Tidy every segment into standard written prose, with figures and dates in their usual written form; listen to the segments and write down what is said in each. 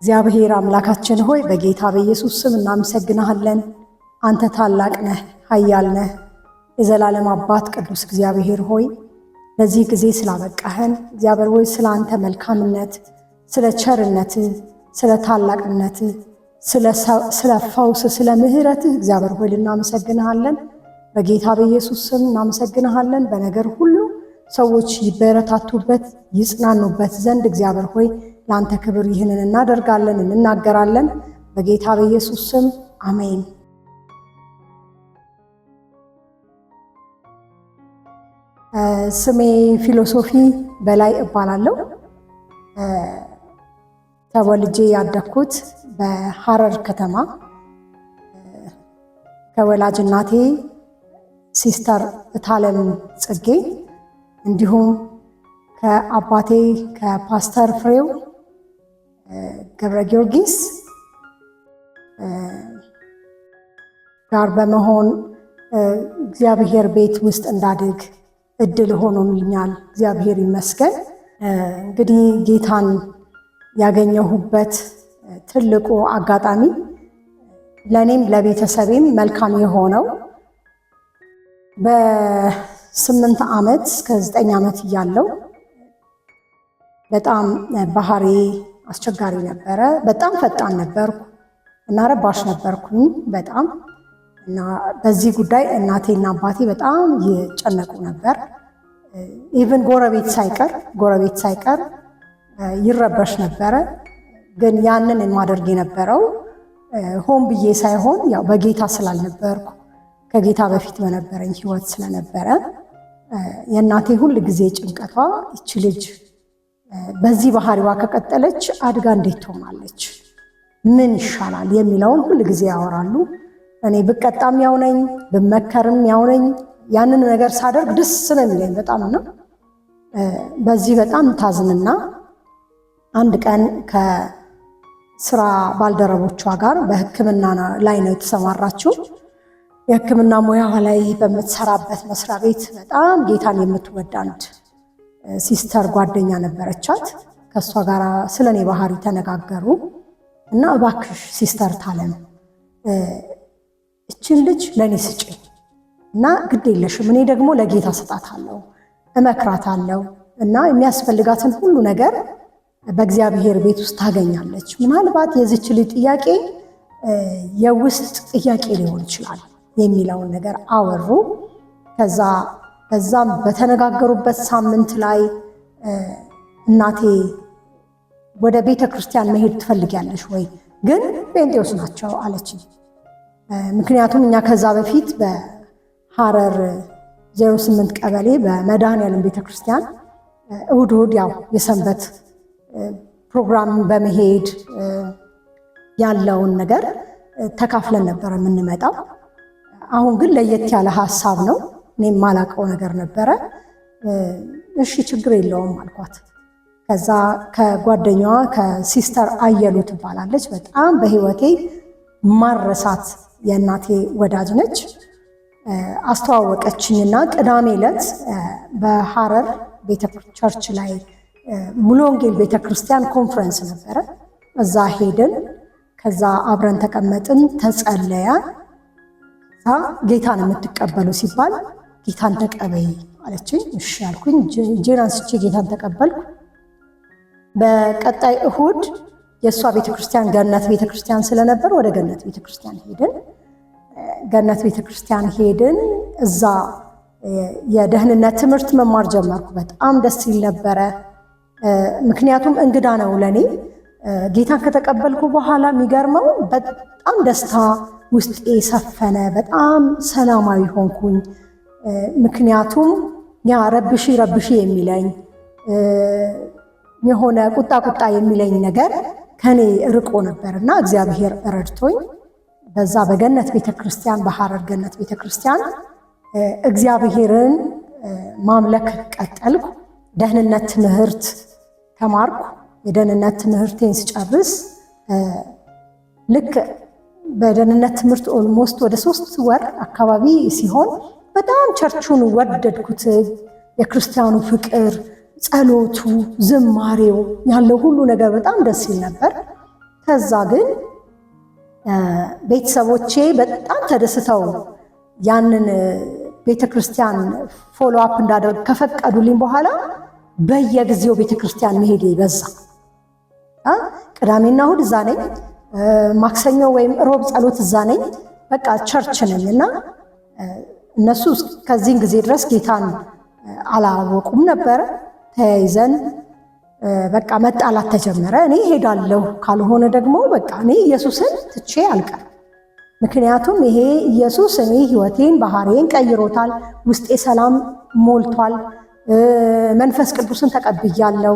እግዚአብሔር አምላካችን ሆይ በጌታ በኢየሱስ ስም እናመሰግናለን። አንተ ታላቅ ነህ፣ ኃያል ነህ። የዘላለም አባት ቅዱስ እግዚአብሔር ሆይ ለዚህ ጊዜ ስላበቃህን እግዚአብሔር ሆይ ስለ አንተ መልካምነት፣ ስለ ቸርነት፣ ስለ ታላቅነት፣ ስለ ፈውስ፣ ስለ ምሕረትህ እግዚአብሔር ሆይ እናመሰግናለን። በጌታ በኢየሱስ ስም እናመሰግናለን። በነገር ሁሉ ሰዎች ይበረታቱበት ይጽናኑበት ዘንድ እግዚአብሔር ሆይ ለአንተ ክብር ይህንን እናደርጋለን እንናገራለን። በጌታ በኢየሱስ ስም አሜን። ስሜ ፊሎሶፊ በላይ እባላለሁ። ተወልጄ ያደግኩት በሐረር ከተማ ከወላጅ እናቴ ሲስተር እታለም ጽጌ እንዲሁም ከአባቴ ከፓስተር ፍሬው ገብረ ጊዮርጊስ ጋር በመሆን እግዚአብሔር ቤት ውስጥ እንዳድግ እድል ሆኖልኛል። እግዚአብሔር ይመስገን። እንግዲህ ጌታን ያገኘሁበት ትልቁ አጋጣሚ ለእኔም ለቤተሰቤም መልካም የሆነው በ8 ዓመት እስከ 9 ዓመት እያለው በጣም ባህሪ አስቸጋሪ ነበረ። በጣም ፈጣን ነበርኩ እና ረባሽ ነበርኩኝ በጣም እና በዚህ ጉዳይ እናቴና አባቴ በጣም ይጨነቁ ነበር። ኢቭን ጎረቤት ሳይቀር ይረበሽ ነበረ። ግን ያንን የማደርግ የነበረው ሆን ብዬ ሳይሆን ያው በጌታ ስላልነበርኩ ከጌታ በፊት በነበረኝ ሕይወት ስለነበረ የእናቴ ሁል ጊዜ ጭንቀቷ ይች ልጅ በዚህ ባህሪዋ ከቀጠለች አድጋ እንዴት ትሆናለች፣ ምን ይሻላል የሚለውን ሁል ጊዜ ያወራሉ። እኔ ብቀጣም ያው ነኝ፣ ብመከርም ያው ነኝ። ያንን ነገር ሳደርግ ደስ ነው የሚለኝ በጣም ነው። በዚህ በጣም ታዝንና አንድ ቀን ከስራ ባልደረቦቿ ጋር በሕክምና ላይ ነው የተሰማራችው። የሕክምና ሙያዋ ላይ በምትሰራበት መስሪያ ቤት በጣም ጌታን የምትወድ አንድ ሲስተር ጓደኛ ነበረቻት። ከእሷ ጋር ስለኔ ባህሪ ተነጋገሩ እና እባክሽ ሲስተር ታለም እችን ልጅ ለኔ ስጪኝ እና ግድ የለሽም እኔ ደግሞ ለጌታ ሰጣታለሁ እመክራታለሁ እና የሚያስፈልጋትን ሁሉ ነገር በእግዚአብሔር ቤት ውስጥ ታገኛለች። ምናልባት የዚች ልጅ ጥያቄ የውስጥ ጥያቄ ሊሆን ይችላል የሚለውን ነገር አወሩ። ከዛ በዛም በተነጋገሩበት ሳምንት ላይ እናቴ ወደ ቤተ ክርስቲያን መሄድ ትፈልጊያለሽ ወይ? ግን ጴንጤዎች ናቸው አለችኝ። ምክንያቱም እኛ ከዛ በፊት በሐረር 08 ቀበሌ በመድኃኔዓለም ቤተክርስቲያን እሑድ ያው የሰንበት ፕሮግራም በመሄድ ያለውን ነገር ተካፍለን ነበር የምንመጣው። አሁን ግን ለየት ያለ ሐሳብ ነው። እኔም ማላቀው ነገር ነበረ። እሺ ችግር የለውም አልኳት። ከዛ ከጓደኛዋ ከሲስተር አየሉ ትባላለች። በጣም በህይወቴ ማረሳት የእናቴ ወዳጅ ነች። አስተዋወቀችኝና ቅዳሜ ዕለት በሐረር ቸርች ላይ ሙሉ ወንጌል ቤተክርስቲያን ኮንፈረንስ ነበረ። እዛ ሄድን። ከዛ አብረን ተቀመጥን፣ ተጸለያ። ጌታን የምትቀበሉ ሲባል ጌታን ተቀበይ አለችኝ። እሺ ያልኩኝ እጄን አንስቼ ጌታን ተቀበልኩ። በቀጣይ እሁድ የእሷ ቤተክርስቲያን ገነት ቤተክርስቲያን ስለነበር ወደ ገነት ቤተክርስቲያን ሄድን። ገነት ቤተክርስቲያን ሄድን። እዛ የደህንነት ትምህርት መማር ጀመርኩ። በጣም ደስ ይል ነበረ። ምክንያቱም እንግዳ ነው ለኔ። ጌታን ከተቀበልኩ በኋላ የሚገርመው በጣም ደስታ ውስጤ ሰፈነ። በጣም ሰላማዊ ሆንኩኝ። ምክንያቱም ያ ረብሺ የሚለኝ የሆነ ቁጣ የሚለኝ ነገር ከኔ ርቆ ነበርና እግዚአብሔር ረድቶኝ በዛ በገነት ቤተክርስቲያን በሐረር ገነት ቤተክርስቲያን እግዚአብሔርን ማምለክ ቀጠልኩ። ደህንነት ትምህርት ተማርኩ። የደህንነት ትምህርቴን ስጨርስ ልክ በደህንነት ትምህርት ኦልሞስት ወደ 3 ወር አካባቢ ሲሆን በጣም ቸርቹን ወደድኩት። የክርስቲያኑ ፍቅር፣ ጸሎቱ፣ ዝማሬው ያለው ሁሉ ነገር በጣም ደስ ይል ነበር። ከዛ ግን ቤተሰቦቼ በጣም ተደስተው ያንን ቤተክርስቲያን ፎሎ አፕ እንዳደርግ ከፈቀዱልኝ በኋላ በየጊዜው ቤተክርስቲያን መሄድ ይበዛ። ቅዳሜና እሑድ እዛ ነኝ፣ ማክሰኞ ወይም ሮብ ጸሎት እዛ ነኝ። በቃ ቸርች ነኝና እነሱ ከዚህን ጊዜ ድረስ ጌታን አላወቁም ነበረ። ተያይዘን በቃ መጣላት ተጀመረ። እኔ ሄዳለሁ ካልሆነ ደግሞ በቃ እኔ ኢየሱስን ትቼ አልቀር። ምክንያቱም ይሄ ኢየሱስ እኔ ህይወቴን ባህሪዬን ቀይሮታል፣ ውስጤ ሰላም ሞልቷል፣ መንፈስ ቅዱስን ተቀብያለሁ።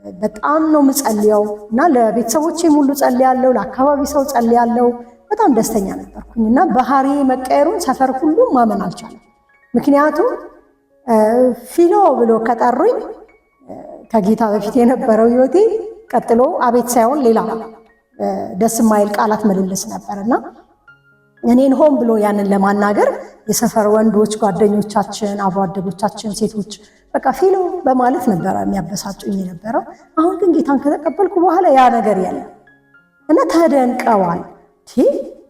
በጣም ነው ምጸልየው እና ለቤተሰቦቼም ሁሉ ጸልያለሁ፣ ለአካባቢ ሰው ጸልያለሁ። በጣም ደስተኛ ነበርኩኝና ባህሪ መቀየሩን ሰፈር ሁሉ ማመን አልቻለም። ምክንያቱም ፊሎ ብሎ ከጠሩኝ ከጌታ በፊት የነበረው ህይወቴ ቀጥሎ አቤት ሳይሆን ሌላ ደስ የማይል ቃላት ምልልስ ነበርና እኔን ሆን ብሎ ያንን ለማናገር የሰፈር ወንዶች ጓደኞቻችን፣ አብሮ አደጎቻችን ሴቶች በቃ ፊሎ በማለት ነበረ የሚያበሳጩኝ የነበረው። አሁን ግን ጌታን ከተቀበልኩ በኋላ ያ ነገር የለም እና ተደንቀዋል።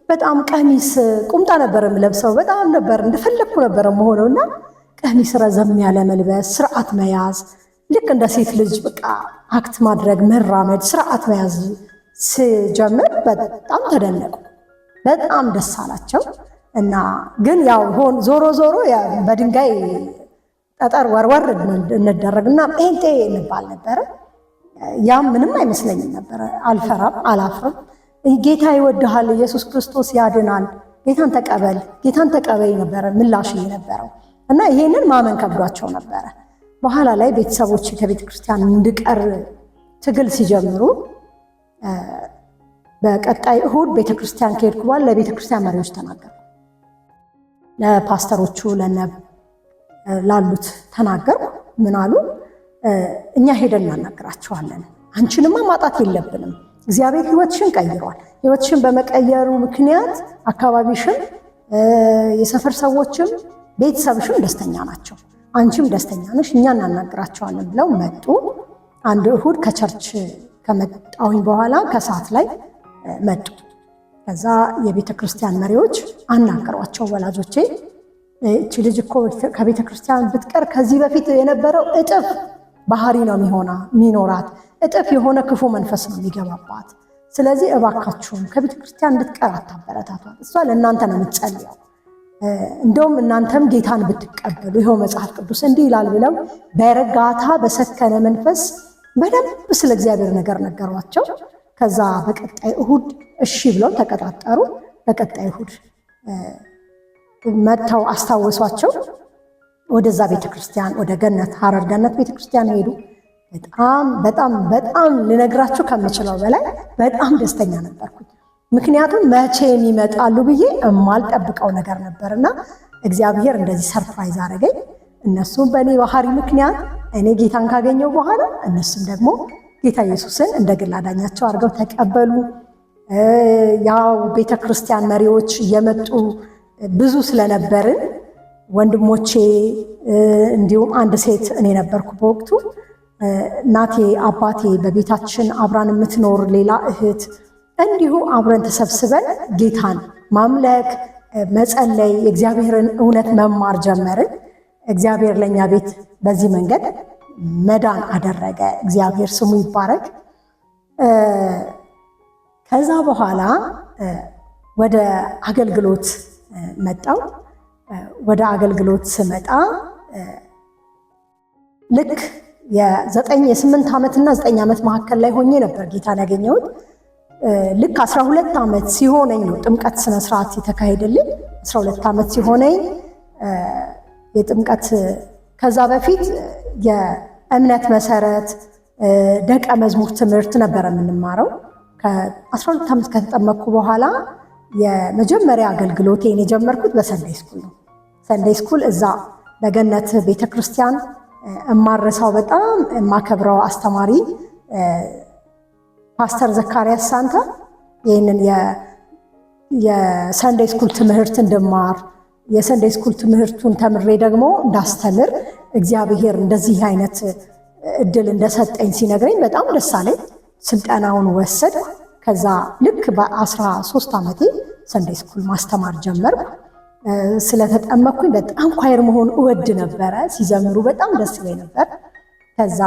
በጣም ቀሚስ ቁምጣ ነበር የምለብሰው፣ በጣም ነበር እንደፈለግኩ ነበር መሆነውና ቀሚስ ረዘም ያለ መልበስ፣ ስርዓት መያዝ፣ ልክ እንደ ሴት ልጅ በቃ አክት ማድረግ፣ መራመድ፣ ስርዓት መያዝ ስጀምር በጣም ተደነቁ። በጣም ደስ አላቸው እና ግን ያው ዞሮ ዞሮ በድንጋይ ጠጠር ወርወር እንደረግና ጴንጤ እንባል ነበረ። ያም ምንም አይመስለኝም ነበረ። አልፈራም፣ አላፍርም። ጌታ ይወድሃል፣ ኢየሱስ ክርስቶስ ያድናል፣ ጌታን ተቀበል፣ ጌታን ተቀበይ ነበረ ምላሽ የነበረው እና ይሄንን ማመን ከብዷቸው ነበረ። በኋላ ላይ ቤተሰቦች ከቤተ ክርስቲያን እንድቀር ትግል ሲጀምሩ በቀጣይ እሁድ ቤተ ክርስቲያን ከሄድኩ በኋላ ለቤተ ክርስቲያን መሪዎች ተናገርኩ። ለፓስተሮቹ ላሉት ተናገርኩ። ምን አሉ? እኛ ሄደን እናናግራቸዋለን። አንቺንማ ማጣት የለብንም። እግዚአብሔር ህይወትሽን ቀይሯል። ህይወትሽን በመቀየሩ ምክንያት አካባቢሽም፣ የሰፈር ሰዎችም፣ ቤተሰብሽም ደስተኛ ናቸው። አንቺም ደስተኛ ነሽ። እኛ እናናግራቸዋለን ብለው መጡ። አንድ እሁድ ከቸርች ከመጣሁኝ በኋላ ከሰዓት ላይ መጡ። ከዛ የቤተ ክርስቲያን መሪዎች አናገሯቸው ወላጆቼ። እቺ ልጅ እኮ ከቤተ ክርስቲያን ብትቀር ከዚህ በፊት የነበረው እጥፍ ባህሪ ነው የሚኖራት፣ እጥፍ የሆነ ክፉ መንፈስ ነው የሚገባባት። ስለዚህ እባካችሁም ከቤተ ክርስቲያን እንድትቀር አታበረታቷት። እሷ ለእናንተ ነው የምትጸልየው። እንደውም እናንተም ጌታን ብትቀበሉ ይኸው መጽሐፍ ቅዱስ እንዲህ ይላል ብለው በረጋታ በሰከነ መንፈስ በደንብ ስለ እግዚአብሔር ነገር ነገሯቸው። ከዛ በቀጣይ እሁድ እሺ ብለው ተቀጣጠሩ። በቀጣይ እሁድ መጥተው አስታወሷቸው። ወደዛ ቤተክርስቲያን ወደ ገነት ሐረር ገነት ቤተክርስቲያን ሄዱ። በጣም ልነግራችሁ ከምችለው በላይ በጣም ደስተኛ ነበርኩኝ። ምክንያቱም መቼ የሚመጣሉ ብዬ የማልጠብቀው ነገር ነበርና እግዚአብሔር እንደዚህ ሰርፕራይዝ አደረገኝ። እነሱም በእኔ ባህሪ ምክንያት እኔ ጌታን ካገኘው በኋላ እነሱም ደግሞ ጌታ ኢየሱስን እንደ ግል አዳኛቸው አድርገው ተቀበሉ። ያው ቤተክርስቲያን መሪዎች እየመጡ ብዙ ስለነበርን ወንድሞቼ እንዲሁም አንድ ሴት እኔ ነበርኩ በወቅቱ እናቴ አባቴ በቤታችን አብራን የምትኖር ሌላ እህት እንዲሁ አብረን ተሰብስበን ጌታን ማምለክ መጸለይ የእግዚአብሔርን እውነት መማር ጀመርን። እግዚአብሔር ለኛ ቤት በዚህ መንገድ መዳን አደረገ። እግዚአብሔር ስሙ ይባረክ። ከዛ በኋላ ወደ አገልግሎት መጣው። ወደ አገልግሎት ስመጣ ልክ የ8 ዓመትና 9 ዓመት መካከል ላይ ሆኜ ነበር ጌታን ያገኘሁት። ልክ 12 ዓመት ሲሆነኝ ነው ጥምቀት ስነ ስርዓት የተካሄደልኝ። 12 ዓመት ሲሆነኝ የጥምቀት ከዛ በፊት የእምነት መሰረት ደቀ መዝሙር ትምህርት ነበር የምንማረው። ከ12 ዓመት ከተጠመቅኩ በኋላ የመጀመሪያ አገልግሎቴን የጀመርኩት በሰንደይ ስኩል ነው። ሰንደይ ስኩል እዛ በገነት ቤተክርስቲያን እማረሳው በጣም የማከብረው አስተማሪ ፓስተር ዘካርያስ ሳንታ ይህንን የሰንደይ ስኩል ትምህርት እንድማር የሰንደይ ስኩል ትምህርቱን ተምሬ ደግሞ እንዳስተምር እግዚአብሔር እንደዚህ አይነት እድል እንደሰጠኝ ሲነግረኝ በጣም ደስ አለኝ። ስልጠናውን ወሰድኩ። ከዛ ልክ በ13 ዓመቴ ሰንዴይ ስኩል ማስተማር ጀመርኩ። ስለተጠመኩኝ በጣም ኳየር መሆን እወድ ነበረ። ሲዘምሩ በጣም ደስ ይለኝ ነበር። ከዛ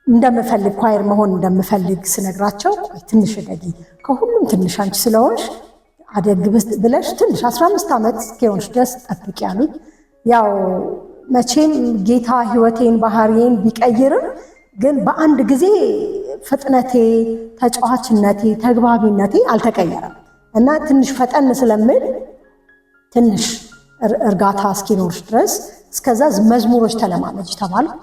እንደምፈልግ ኳየር መሆን እንደምፈልግ ስነግራቸው ቆይ ትንሽ ደጊ ከሁሉም ትንሽ አንቺ ስለሆንሽ አደግ ብለሽ ትንሽ 15 ዓመት እስኪሆንሽ ድረስ ጠብቂ ያሉኝ። ያው መቼም ጌታ ሕይወቴን ባህሪዬን ቢቀይርም ግን በአንድ ጊዜ ፍጥነቴ፣ ተጫዋችነቴ፣ ተግባቢነቴ አልተቀየረም እና ትንሽ ፈጠን ስለምል ትንሽ እርጋታ እስኪኖርሽ ድረስ እስከዛ መዝሙሮች ተለማመጅ ተባልኩ።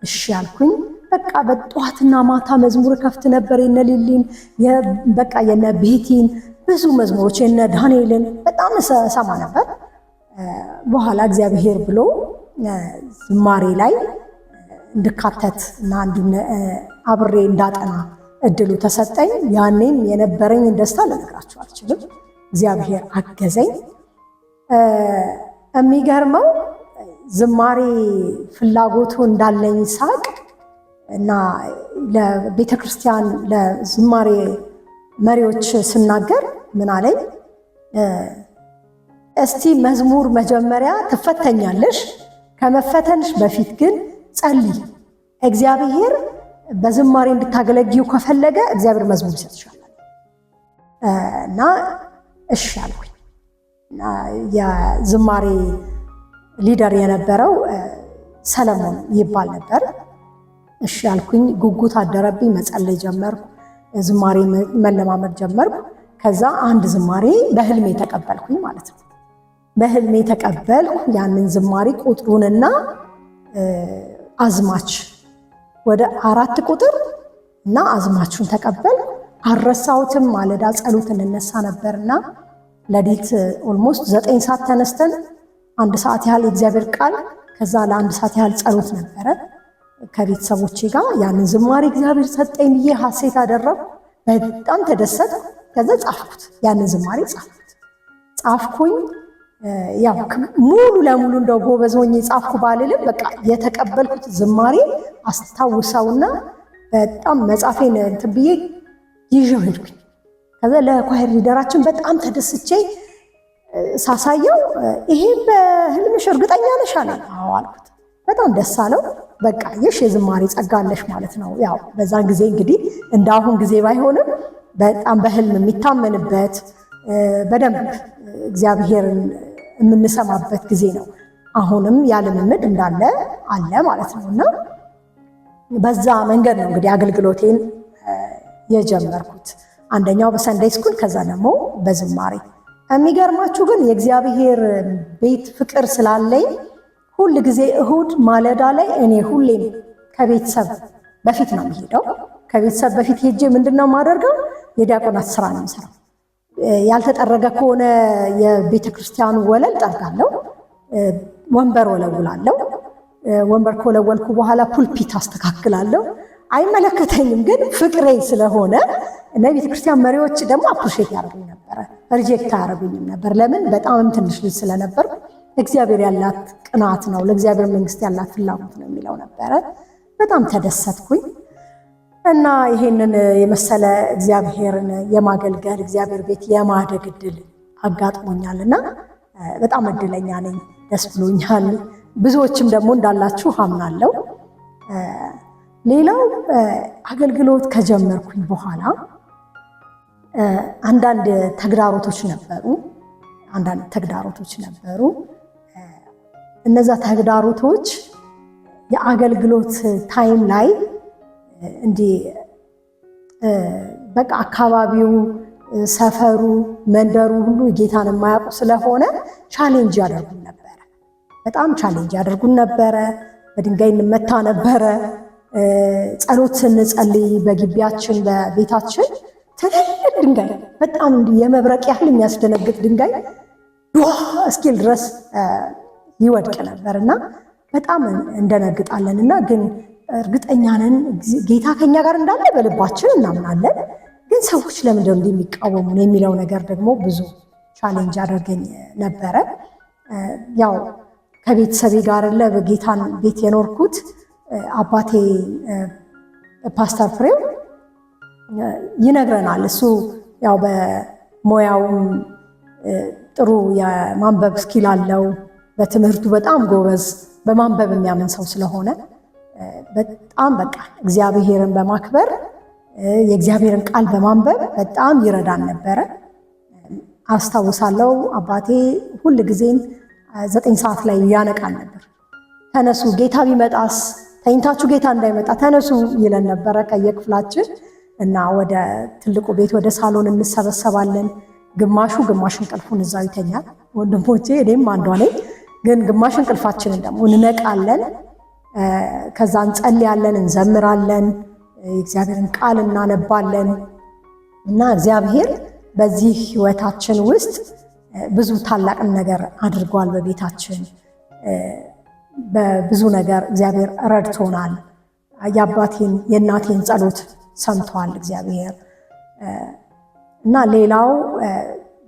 እሺ ያልኩኝ። በቃ በጠዋትና ማታ መዝሙር ከፍት ነበር። የነ ሊሊን በቃ የነ ቤቲን ብዙ መዝሙሮች የነ ዳንኤልን በጣም ሰማ ነበር። በኋላ እግዚአብሔር ብሎ ዝማሬ ላይ እንድካተት እና አብሬ እንዳጠና እድሉ ተሰጠኝ። ያኔም የነበረኝን ደስታ ልነግራችሁ አልችልም። እግዚአብሔር አገዘኝ። የሚገርመው ዝማሬ ፍላጎቱ እንዳለኝ ሳቅ እና ለቤተክርስቲያን ለዝማሬ መሪዎች ስናገር ምን አለኝ? እስቲ መዝሙር መጀመሪያ ትፈተኛለሽ፣ ከመፈተንሽ በፊት ግን ጸልይ። እግዚአብሔር በዝማሬ እንድታገለግዩ ከፈለገ እግዚአብሔር መዝሙር ይሰጥሻል እና እሺ አልኩኝ። የዝማሬ ሊደር የነበረው ሰለሞን ይባል ነበር። እሺ አልኩኝ። ጉጉት አደረብኝ። መጸለይ ጀመርኩ። ዝማሬ መለማመድ ጀመርኩ። ከዛ አንድ ዝማሬ በህልሜ ተቀበልኩኝ ማለት ነው። በህልሜ ተቀበልኩ። ያንን ዝማሬ ቁጥሩንና አዝማች ወደ 4 ቁጥር እና አዝማቹን ተቀበልኩ። አልረሳሁትም። ማለዳ ጸሎት እንነሳ ነበርና ለሊት ኦልሞስት 9 ሰዓት ተነስተን 1 ሰዓት ያህል የእግዚአብሔር ቃል ከዛ ለ1 ሰዓት ያህል ጸሎት ነበረ ከቤተሰቦቼ ጋር። ያንን ዝማሬ እግዚአብሔር ሰጠኝ ብዬ ሐሴት አደረኩ። በጣም ተደሰትኩ። ከዛ ጻፍኩት። ያንን ዝማሬ ጻፍኩኝ። ያው ሙሉ ለሙሉ እንደው ጎበዝ ሆኜ ጻፍኩ ባልልም በቃ የተቀበልኩት ዝማሬ አስታውሰውና በጣም መጻፌን እንትን ብዬ ይዤው ሄድኩኝ። ከዛ ለኳየር ሊደራችን በጣም ተደስቼ ሳሳየው ይሄ በህልምሽ እርግጠኛ ነሽ አለኝ። አዎ አልኩት። በጣም ደስ አለው። በቃ ይሽ የዝማሬ ጸጋ አለሽ ማለት ነው። ያው በዛን ጊዜ እንግዲህ እንዳሁን ጊዜ ባይሆንም በጣም በህልም የሚታመንበት በደንብ እግዚአብሔርን የምንሰማበት ጊዜ ነው። አሁንም ያለምምድ እንዳለ አለ ማለት ነው እና በዛ መንገድ ነው እንግዲህ አገልግሎቴን የጀመርኩት። አንደኛው በሰንዴይ ስኩል፣ ከዛ ደግሞ በዝማሬ። የሚገርማችሁ ግን የእግዚአብሔር ቤት ፍቅር ስላለኝ ሁል ጊዜ እሁድ ማለዳ ላይ እኔ ሁሌም ከቤተሰብ በፊት ነው የሚሄደው። ከቤተሰብ በፊት ሄጄ ምንድነው የማደርገው? የዲያቆናት ስራ ነው የምሰራው። ያልተጠረገ ከሆነ የቤተ ክርስቲያኑ ወለል ጠርጋለሁ፣ ወንበር ወለውላለሁ። ወንበር ከወለወልኩ በኋላ ፑልፒት አስተካክላለሁ። አይመለከተኝም፣ ግን ፍቅሬ ስለሆነ እና የቤተ ክርስቲያን መሪዎች ደግሞ አፕሪሼት ያደርጉኝ ነበረ፣ ሪጀክት አያደርጉኝም ነበር። ለምን? በጣም ትንሽ ልጅ ስለነበር እግዚአብሔር ያላት ቅናት ነው፣ ለእግዚአብሔር መንግስት ያላት ፍላጎት ነው የሚለው ነበረ። በጣም ተደሰትኩኝ እና ይሄንን የመሰለ እግዚአብሔርን የማገልገል እግዚአብሔር ቤት የማደግ እድል አጋጥሞኛል እና በጣም እድለኛ ነኝ። ደስ ብሎኛል። ብዙዎችም ደግሞ እንዳላችሁ አምናለሁ። ሌላው አገልግሎት ከጀመርኩኝ በኋላ አንዳንድ ተግዳሮቶች ነበሩ። እነዛ ተግዳሮቶች የአገልግሎት ታይም ላይ እንዲህ በቃ አካባቢው፣ ሰፈሩ፣ መንደሩ ሁሉ ጌታን የማያውቁ ስለሆነ ቻሌንጅ ያደርጉን ነበረ። በጣም ቻሌንጅ ያደርጉን ነበረ። በድንጋይ እንመታ ነበረ። ጸሎት ስንጸልይ በግቢያችን በቤታችን ትልልቅ ድንጋይ በጣም የመብረቅ ያህል የሚያስደነግጥ ድንጋይ ዱዋ እስኪል ድረስ ይወድቅ ነበር እና በጣም እንደነግጣለን እና ግን እርግጠኛ ነን ጌታ ከኛ ጋር እንዳለ በልባችን እናምናለን። ግን ሰዎች ለምንድነው እንደሚቃወሙን የሚለው ነገር ደግሞ ብዙ ቻሌንጅ አድርገኝ ነበረ። ያው ከቤተሰቤ ጋር በጌታን ቤት የኖርኩት አባቴ ፓስተር ፍሬው ይነግረናል። እሱ ያው በሙያውም ጥሩ የማንበብ ስኪል አለው። በትምህርቱ በጣም ጎበዝ፣ በማንበብ የሚያምን ሰው ስለሆነ በጣም በቃ እግዚአብሔርን በማክበር የእግዚአብሔርን ቃል በማንበብ በጣም ይረዳን ነበረ። አስታውሳለሁ አባቴ ሁል ጊዜም 9 ሰዓት ላይ ያነቃል ነበር። ተነሱ ጌታ ቢመጣስ፣ ተኝታችሁ ጌታ እንዳይመጣ ተነሱ ይለን ነበረ ከየክፍላችን እና ወደ ትልቁ ቤት ወደ ሳሎን እንሰበሰባለን። ግማሽ እንቅልፉን እዛው ይተኛል። ወንድሞቼ እኔም አንዷ ነኝ። ግን ግማሽ እንቅልፋችንን ደግሞ እንነቃለን። ከዛ እንጸልያለን፣ እንዘምራለን፣ የእግዚአብሔርን ቃል እናነባለን እና እግዚአብሔር በዚህ ህይወታችን ውስጥ ብዙ ታላቅን ነገር አድርጓል። በቤታችን በብዙ ነገር እግዚአብሔር ረድቶናል። የአባቴን የእናቴን ጸሎት ሰምቷል እግዚአብሔር። እና ሌላው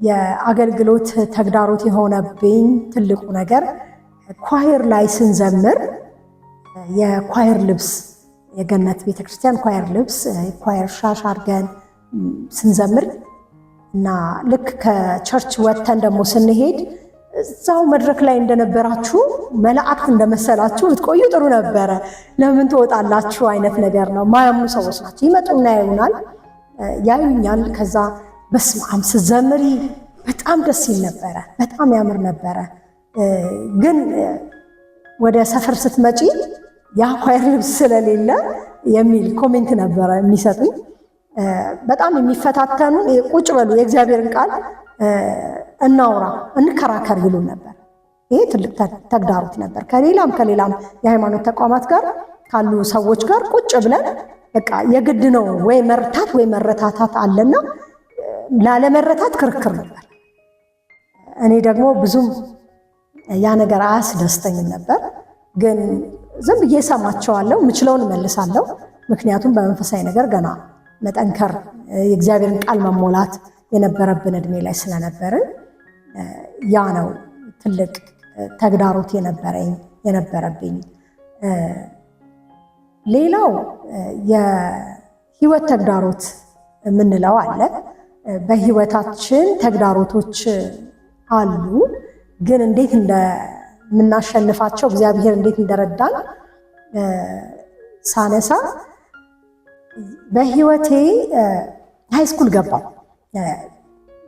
የአገልግሎት ተግዳሮት የሆነብኝ ትልቁ ነገር ኳየር ላይ ስንዘምር የኳየር ልብስ የገነት ቤተክርስቲያን ኳየር ልብስ ኳየር ሻሽ አድርገን ስንዘምር እና ልክ ከቸርች ወጥተን ደግሞ ስንሄድ እዛው መድረክ ላይ እንደነበራችሁ መላእክት እንደመሰላችሁ ብትቆዩ ጥሩ ነበረ። ለምን ትወጣላችሁ አይነት ነገር ነው። ማያምኑ ሰዎች ናቸው። ይመጡና ያዩናል፣ ያዩኛል። ከዛ በስመ አብ ስትዘምሪ በጣም ደስ ይል ነበረ፣ በጣም ያምር ነበረ። ግን ወደ ሰፈር ስትመጪ ያ ኳየር ልብስ ስለሌለ የሚል ኮሜንት ነበረ የሚሰጡኝ። በጣም የሚፈታተኑ ቁጭ በሉ የእግዚአብሔርን ቃል እናውራ እንከራከር ይሉን ነበር። ይሄ ትልቅ ተግዳሮት ነበር። ከሌላም የሃይማኖት ተቋማት ጋር ካሉ ሰዎች ጋር ቁጭ ብለን በቃ የግድ ነው ወይ መርታት ወይ መረታታት አለና ላለመረታት ክርክር ነበር። እኔ ደግሞ ብዙም ያ ነገር አያስደስተኝም ነበር። ግን ዝም ብዬ ሰማቸዋለሁ፣ ምችለውን እመልሳለሁ። ምክንያቱም በመንፈሳዊ ነገር ገና መጠንከር የእግዚአብሔርን ቃል መሞላት የነበረብን እድሜ ላይ ስለነበርን ያ ነው ትልቅ ተግዳሮት የነበረብኝ። ሌላው የህይወት ተግዳሮት የምንለው አለ። በህይወታችን ተግዳሮቶች አሉ። ግን እንዴት እንደምናሸንፋቸው እግዚአብሔር እንዴት እንደረዳን ሳነሳ በህይወቴ ሃይስኩል ገባሁ።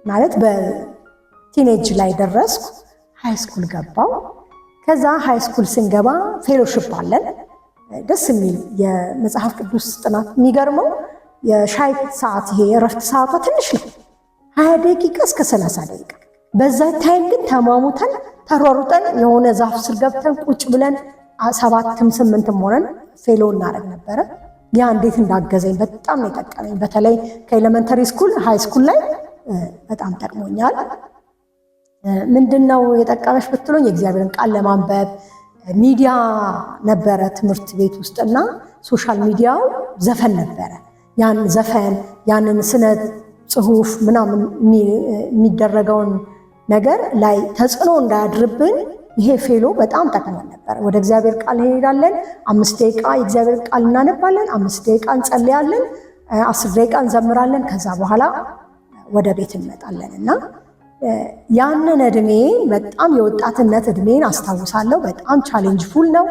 ማለት በቲኔጅ ላይ ደረስኩ። ሃይስኩል ገባሁ። ከዛ ሃይስኩል ስንገባ ፌሎሺፕ አለን። ደስ የሚል የመጽሐፍ ቅዱስ ጥናት። የሚገርመው የሻይ ሰዓት ይሄ የእረፍት ሰዓቷ ትንሽ ነው፣ 20 ደቂቃ እስከ 30 ደቂቃ። በዛ ታይም ግን ተሟሙተን ተሯሩጠን የሆነ ዛፍ ስር ገብተን ቁጭ ብለን 7ም 8ም ሆነን ፌሎ እናደርግ ነበረ። ያ እንዴት እንዳገዘኝ በጣም ነው የጠቀመኝ። በተለይ ከኤሌመንተሪ ስኩል ሃይ ስኩል ላይ በጣም ጠቅሞኛል። ምንድነው የጠቀመሽ ብትሉኝ የእግዚአብሔርን ቃል ለማንበብ ሚዲያ ነበረ ትምህርት ቤት ውስጥና ሶሻል ሚዲያው ዘፈን ነበረ። ያን ዘፈን ያንን ስነ ጽሁፍ ምናምን የሚደረገውን ነገር ላይ ተጽዕኖ እንዳያድርብን ይሄ ፌሎ በጣም ጠቅሞን ነበር። ወደ እግዚአብሔር ቃል እንሄዳለን፣ 5 ደቂቃ የእግዚአብሔር ቃል እናነባለን፣ 5 ደቂቃ እንጸልያለን፣ 10 ደቂቃ እንዘምራለን። ከዛ በኋላ ወደ ቤት እንመጣለን እና ያንን እድሜ በጣም የወጣትነት እድሜን አስታውሳለሁ። በጣም ቻሌንጅ ፉል ነው።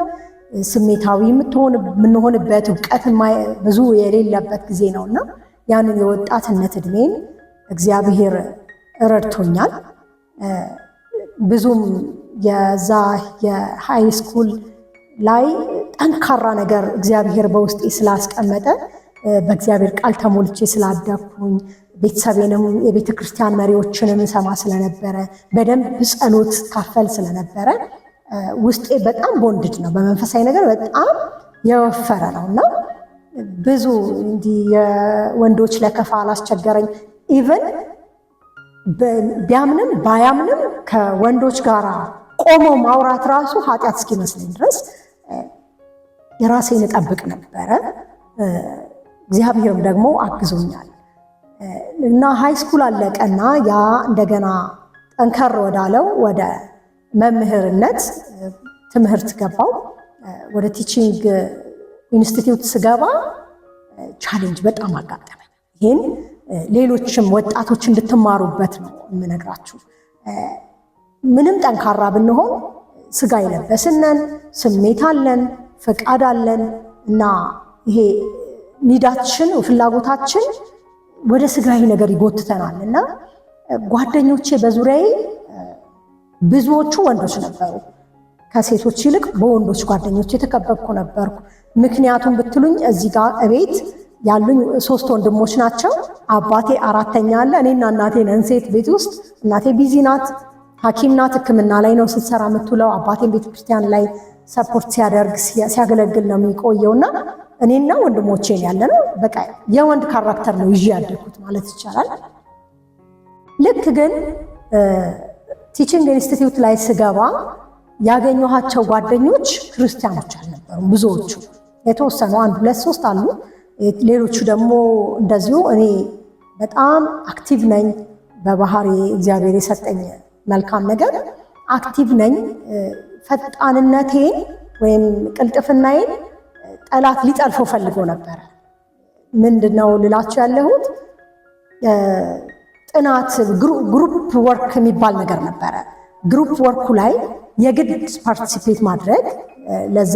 ስሜታዊ የምንሆንበት እውቀት ብዙ የሌለበት ጊዜ ነውና ያንን የወጣትነት እድሜን እግዚአብሔር ረድቶኛል። ብዙም የዛ የሃይ ስኩል ላይ ጠንካራ ነገር እግዚአብሔር በውስጤ ስላስቀመጠ በእግዚአብሔር ቃል ተሞልቼ ስላደኩኝ ቤተሰቤንም የቤተ ክርስቲያን መሪዎችንም ሰማ ስለነበረ በደንብ ጸሎት ካፈል ስለነበረ ውስጤ በጣም ቦንድድ ነው። በመንፈሳዊ ነገር በጣም የወፈረ ነውና ብዙ እንዲህ የወንዶች ለከፋ አላስቸገረኝ። ኢቨን ቢያምንም ባያምንም ከወንዶች ጋር ቆሞ ማውራት ራሱ ኃጢአት እስኪመስለኝ ድረስ የራሴን እጠብቅ ነበረ። እግዚአብሔርም ደግሞ አግዞኛል እና ሃይ ስኩል አለቀና ያ እንደገና ጠንከር ወዳለው ወደ መምህርነት ትምህርት ገባው። ወደ ቲቺንግ ኢንስቲትዩት ስገባ ቻሌንጅ በጣም አጋጠመኝ። ይህን ሌሎችም ወጣቶች እንድትማሩበት ነው የምነግራችሁ። ምንም ጠንካራ ብንሆን ስጋ የለበስነን፣ ስሜት አለን፣ ፈቃድ አለን እና ይሄ ኒዳችን ፍላጎታችን ወደ ስጋዊ ነገር ይጎትተናል እና ጓደኞቼ በዙሪያዬ ብዙዎቹ ወንዶች ነበሩ። ከሴቶች ይልቅ በወንዶች ጓደኞች የተከበብኩ ነበርኩ። ምክንያቱም ብትሉኝ እዚህ ጋር እቤት ያሉኝ 3 ወንድሞች ናቸው። አባቴ 4ኛ አለ። እኔና እናቴ ነን ሴት ቤት ውስጥ። እናቴ ቢዚ ናት፣ ሐኪም ናት፣ ሕክምና ላይ ነው ስትሰራ የምትውለው። አባቴን ቤተክርስቲያን ላይ ሰፖርት ሲያደርግ ሲያገለግል ነው የሚቆየውና እኔና ወንድሞቼን ያለ ነው። በቃ የወንድ ካራክተር ነው ይዤ ያደግኩት ማለት ይቻላል። ልክ ግን ቲቺንግ ኢንስቲትዩት ላይ ስገባ ያገኘኋቸው ጓደኞች ክርስቲያኖች አልነበሩም። ብዙዎቹ የተወሰኑ 1 2 3 አሉ። ሌሎቹ ደግሞ እንደዚሁ እኔ በጣም አክቲቭ ነኝ በባህሪ እግዚአብሔር የሰጠኝ መልካም ነገር አክቲቭ ነኝ። ፈጣንነቴን ወይም ቅልጥፍናዬን ጠላት ሊጠልፈው ፈልጎ ነበር። ምንድነው ልላችሁ ያለሁት ጥናት ግሩፕ ወርክ የሚባል ነገር ነበረ። ግሩፕ ወርኩ ላይ የግድ ፓርቲሲፔት ማድረግ ለዛ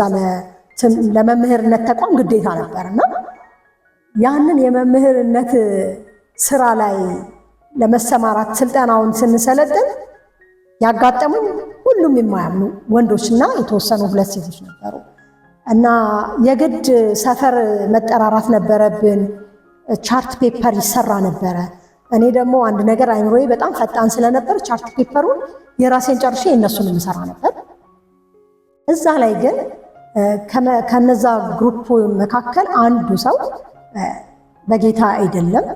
ለመምህርነት ተቋም ግዴታ ነበርና ያንን የመምህርነት ስራ ላይ ለመሰማራት ስልጠናውን ስንሰለጥን ያጋጠሙኝ ሁሉም የማያምኑ ወንዶችና የተወሰኑ 2 ሴቶች ነበሩ እና የግድ ሰፈር መጠራራት ነበረብን። ቻርት ፔፐር ይሰራ ነበረ። እኔ ደግሞ አንድ ነገር አይምሮዬ በጣም ፈጣን ስለነበር ቻርት ፔፐሩን የራሴን ጨርሼ እነሱን የምሰራ ነበር። እዛ ላይ ግን ከነዛ ግሩፕ መካከል አንዱ ሰው በጌታ አይደለም፣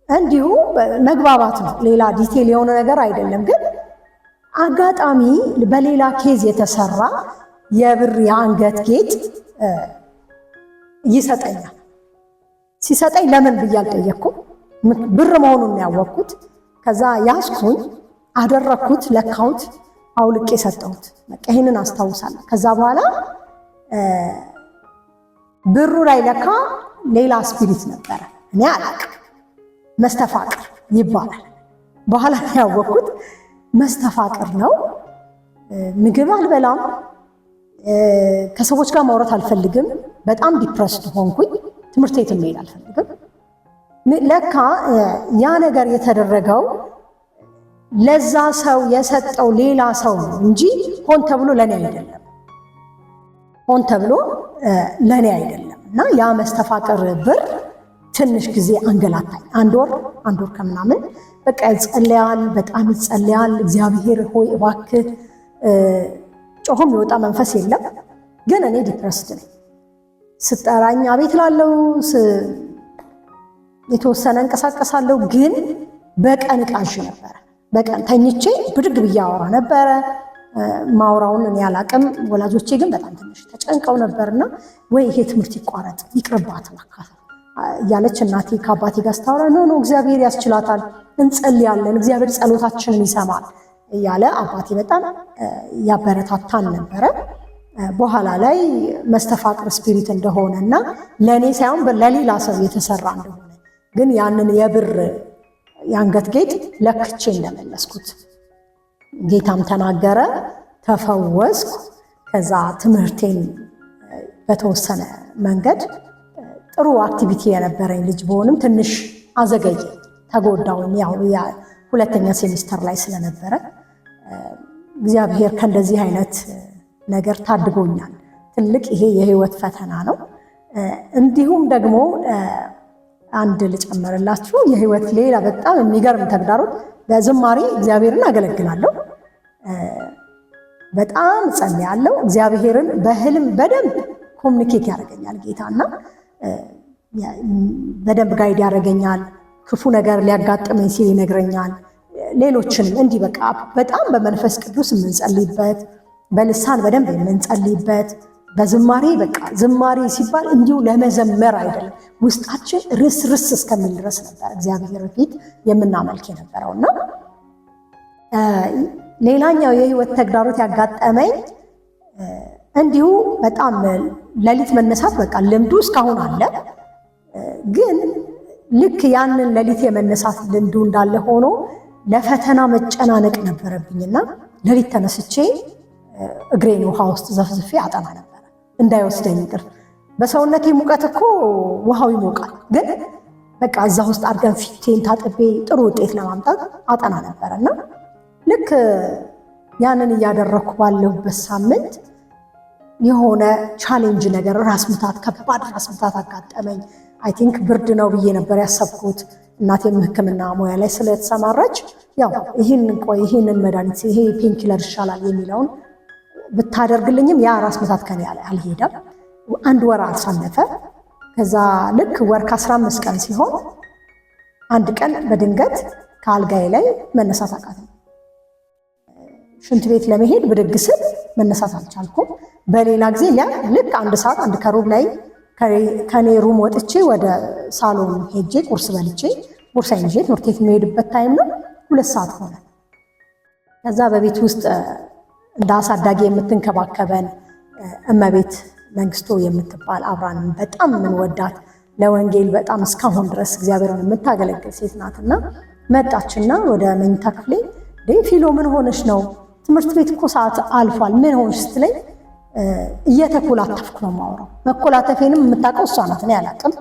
እንዲሁ መግባባት ነው፣ ሌላ ዲቴል የሆነ ነገር አይደለም። ግን አጋጣሚ በሌላ ኬዝ የተሰራ የብር የአንገት ጌጥ ይሰጠኛል። ሲሰጠኝ ለምን ብዬ አልጠየቅኩም። ብር መሆኑን ያወቅኩት ከዛ ያስኩኝ አደረኩት፣ ለካሁት፣ አውልቄ ሰጠሁት። በቃ ይሄንን አስታውሳለሁ። ከዛ በኋላ ብሩ ላይ ለካ ሌላ ስፒሪት ነበረ። እኔ አላቅም። መስተፋቅር ይባላል። በኋላ ያወቅኩት መስተፋቅር ነው። ምግብ አልበላም፣ ከሰዎች ጋር ማውራት አልፈልግም። በጣም ዲፕረስድ ሆንኩኝ። ትምህርት ቤት መሄድ አልፈልግም። ለካ ያ ነገር የተደረገው ለዛ ሰው የሰጠው ሌላ ሰው ነው እንጂ ሆን ተብሎ ለኔ አይደለም። ሆን ተብሎ ለኔ አይደለም። እና ያ መስተፋቅር ብር ትንሽ ጊዜ አንገላታኝ። አንድ ወር ከምናምን በቃ ይጸልያል፣ በጣም ይጸልያል። እግዚአብሔር ሆይ እባክህ፣ ጮሆም የወጣ መንፈስ የለም። ግን እኔ ዲፕረስድ ነኝ። ስጠራኝ አቤት ላለው የተወሰነ እንቀሳቀሳለሁ። ግን በቀን ቃዥ ነበረ። በቀን ተኝቼ ብድግ ብዬ አወራ ነበረ። ማውራውን እኔ አላቅም። ወላጆቼ ግን በጣም ትንሽ ተጨንቀው ነበርና ወይ ይሄ ትምህርት ይቋረጥ ይቅርባት እያለች እናቴ ከአባቴ ጋር ስታወራ ኖ እግዚአብሔር ያስችላታል፣ እንጸልያለን፣ እግዚአብሔር ጸሎታችንን ይሰማል እያለ አባቴ በጣም ያበረታታን ነበረ። በኋላ ላይ መስተፋቅር ስፒሪት እንደሆነና ለእኔ ሳይሆን ለሌላ ሰው የተሰራ እንደሆነ ግን ያንን የብር የአንገት ጌጥ ለክቼ እንደመለስኩት ጌታም ተናገረ። ተፈወስኩ። ከዛ ትምህርቴን በተወሰነ መንገድ ጥሩ አክቲቪቲ የነበረኝ ልጅ በሆንም ትንሽ አዘገየ፣ ተጎዳውን። ያው 2ኛ ሴሚስተር ላይ ስለነበረ እግዚአብሔር ከእንደዚህ አይነት ነገር ታድጎኛል። ትልቅ ይሄ የህይወት ፈተና ነው። እንዲሁም ደግሞ አንድ ልጨምርላችሁ የህይወት ሌላ በጣም የሚገርም ተግዳሮት፣ በዝማሬ እግዚአብሔርን አገለግላለሁ። በጣም ጸልያለሁ። እግዚአብሔርን በህልም በደንብ ኮሚኒኬት ያደርገኛል ጌታና በደንብ ጋይድ ያደርገኛል። ክፉ ነገር ሊያጋጥመኝ ሲል ይነግረኛል። ሌሎችንም እንዲህ በቃ በጣም በመንፈስ ቅዱስ የምንጸልይበት፣ በልሳን በደንብ የምንጸልይበት፣ በዝማሬ በቃ ዝማሬ ሲባል እንዲሁ ለመዘመር አይደለም፣ ውስጣችን ርስ እስከሚል ድረስ ነበር እግዚአብሔር ፊት የምናመልክ የነበረውና ሌላኛው የህይወት ተግዳሮት ያጋጠመኝ እንዲሁ በጣም ሌሊት መነሳት በቃ ልምዱ እስካሁን አለ። ግን ልክ ያንን ሌሊት የመነሳት ልምዱ እንዳለ ሆኖ ለፈተና መጨናነቅ ነበረብኝና ሌሊት ተነስቼ እግሬን ውሃ ውስጥ ዘፍዝፌ አጠና ነበር እንዳይወስደኝ እንቅልፍ። በሰውነቴ ሙቀት እኮ ውሃው ይሞቃል፣ ግን በቃ እዛ ውስጥ አድርገን ፊቴን ታጥቤ ጥሩ ውጤት ለማምጣት አጠና ነበርና ልክ ያንን እያደረኩ ባለሁበት ሳምንት የሆነ ቻሌንጅ ነገር ራስ ምታት፣ ከባድ ራስ ምታት አጋጠመኝ። አይ ቲንክ ብርድ ነው ብዬ ነበር ያሰብኩት። እናቴም ሕክምና ሙያ ላይ ስለተሰማራች ያው ይህንን መድኃኒት ይሄ ፔንኪለር ይሻላል የሚለውን ብታደርግልኝም ያ ራስ ምታት ከኔ አልሄደም። አንድ ወር አልሳለፈ። ከዛ ልክ ወር ከ15 ቀን ሲሆን አንድ ቀን በድንገት ከአልጋዬ ላይ መነሳት አቃተኝ። ሽንት ቤት ለመሄድ ብድግ ስል መነሳት አልቻልኩም። በሌላ ጊዜ ልክ 1 ሰዓት 1 ከሩብ ላይ ከኔ ሩም ወጥቼ ወደ ሳሎን ሄጄ ቁርስ በልቼ ቦርሳዬን ይዤ ትምህርት ቤት የሚሄድበት ታይም ነው። 2 ሰዓት ሆነ። ከዛ በቤት ውስጥ እንደ አሳዳጊ የምትንከባከበን እመቤት መንግስቱ የምትባል አብራን በጣም የምንወዳት ለወንጌል በጣም እስካሁን ድረስ እግዚአብሔርን የምታገለግል ሴት ናትና መጣችና ወደ መኝታ ክፍሌ ፊሎ ምን ሆነሽ ነው? ትምህርት ቤት እኮ ሰዓት አልፏል፣ ምን ሆንሽ ስትለኝ እየተኮላተፍኩ ነው የማወራው። መኮላተፌንም የምታውቀው እሷ ናት፣ እኔ አላውቅም።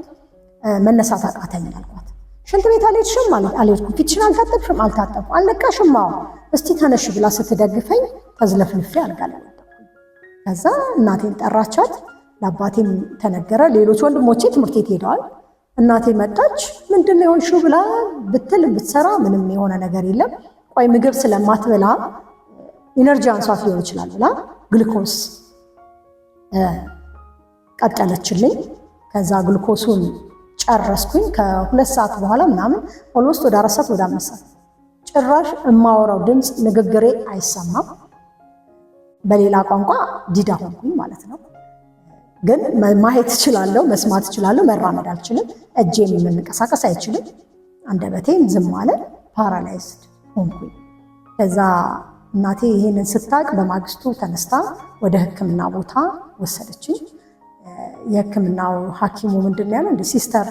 መነሳት አቃተኝ አልኳት። ሽንት ቤት አልሄድሽም? አልሄድኩም። ፊትሽን አልታጠብሽም? አልታጠብኩም። አልነቃሽም? አዎ። እስቲ ተነሽ ብላ ስትደግፈኝ ተዝለፍልፌ አልጋ ላይ ወደቅኩኝ። ከዛ እናቴን ጠራቻት፣ ለአባቴም ተነገረ። ሌሎች ወንድሞቼ ትምህርት ቤት ሄደዋል። እናቴ መጣች። ምንድን ነው የሆንሽው ብላ ብትል ብትሰራ ምንም የሆነ ነገር የለም። ቆይ ምግብ ስለማትበላ ኢነርጂ አንሷት ሊሆን ይችላል ብላ ግሉኮስ ቀጠለችልኝ። ከዛ ግሉኮሱን ጨረስኩኝ። ከ2 ሰዓት በኋላ ምናምን ኦልሞስት ወደ 4 ሰዓት ወደ 5 ሰዓት ጭራሽ የማወራው ድምፅ ንግግሬ አይሰማም። በሌላ ቋንቋ ዲዳ ሆንኩኝ ማለት ነው። ግን ማየት እችላለሁ፣ መስማት እችላለሁ፣ መራመድ አልችልም። እጄም መንቀሳቀስ አይችልም። አንደበቴም ዝም አለ። ፓራላይዝድ ሆንኩኝ። ከዛ እናቴ ይሄንን ስታቅ በማግስቱ ተነስታ ወደ ሕክምና ቦታ ወሰደችኝ። የሕክምናው ሐኪሙ ምንድን ያለው እንደ ሲስተር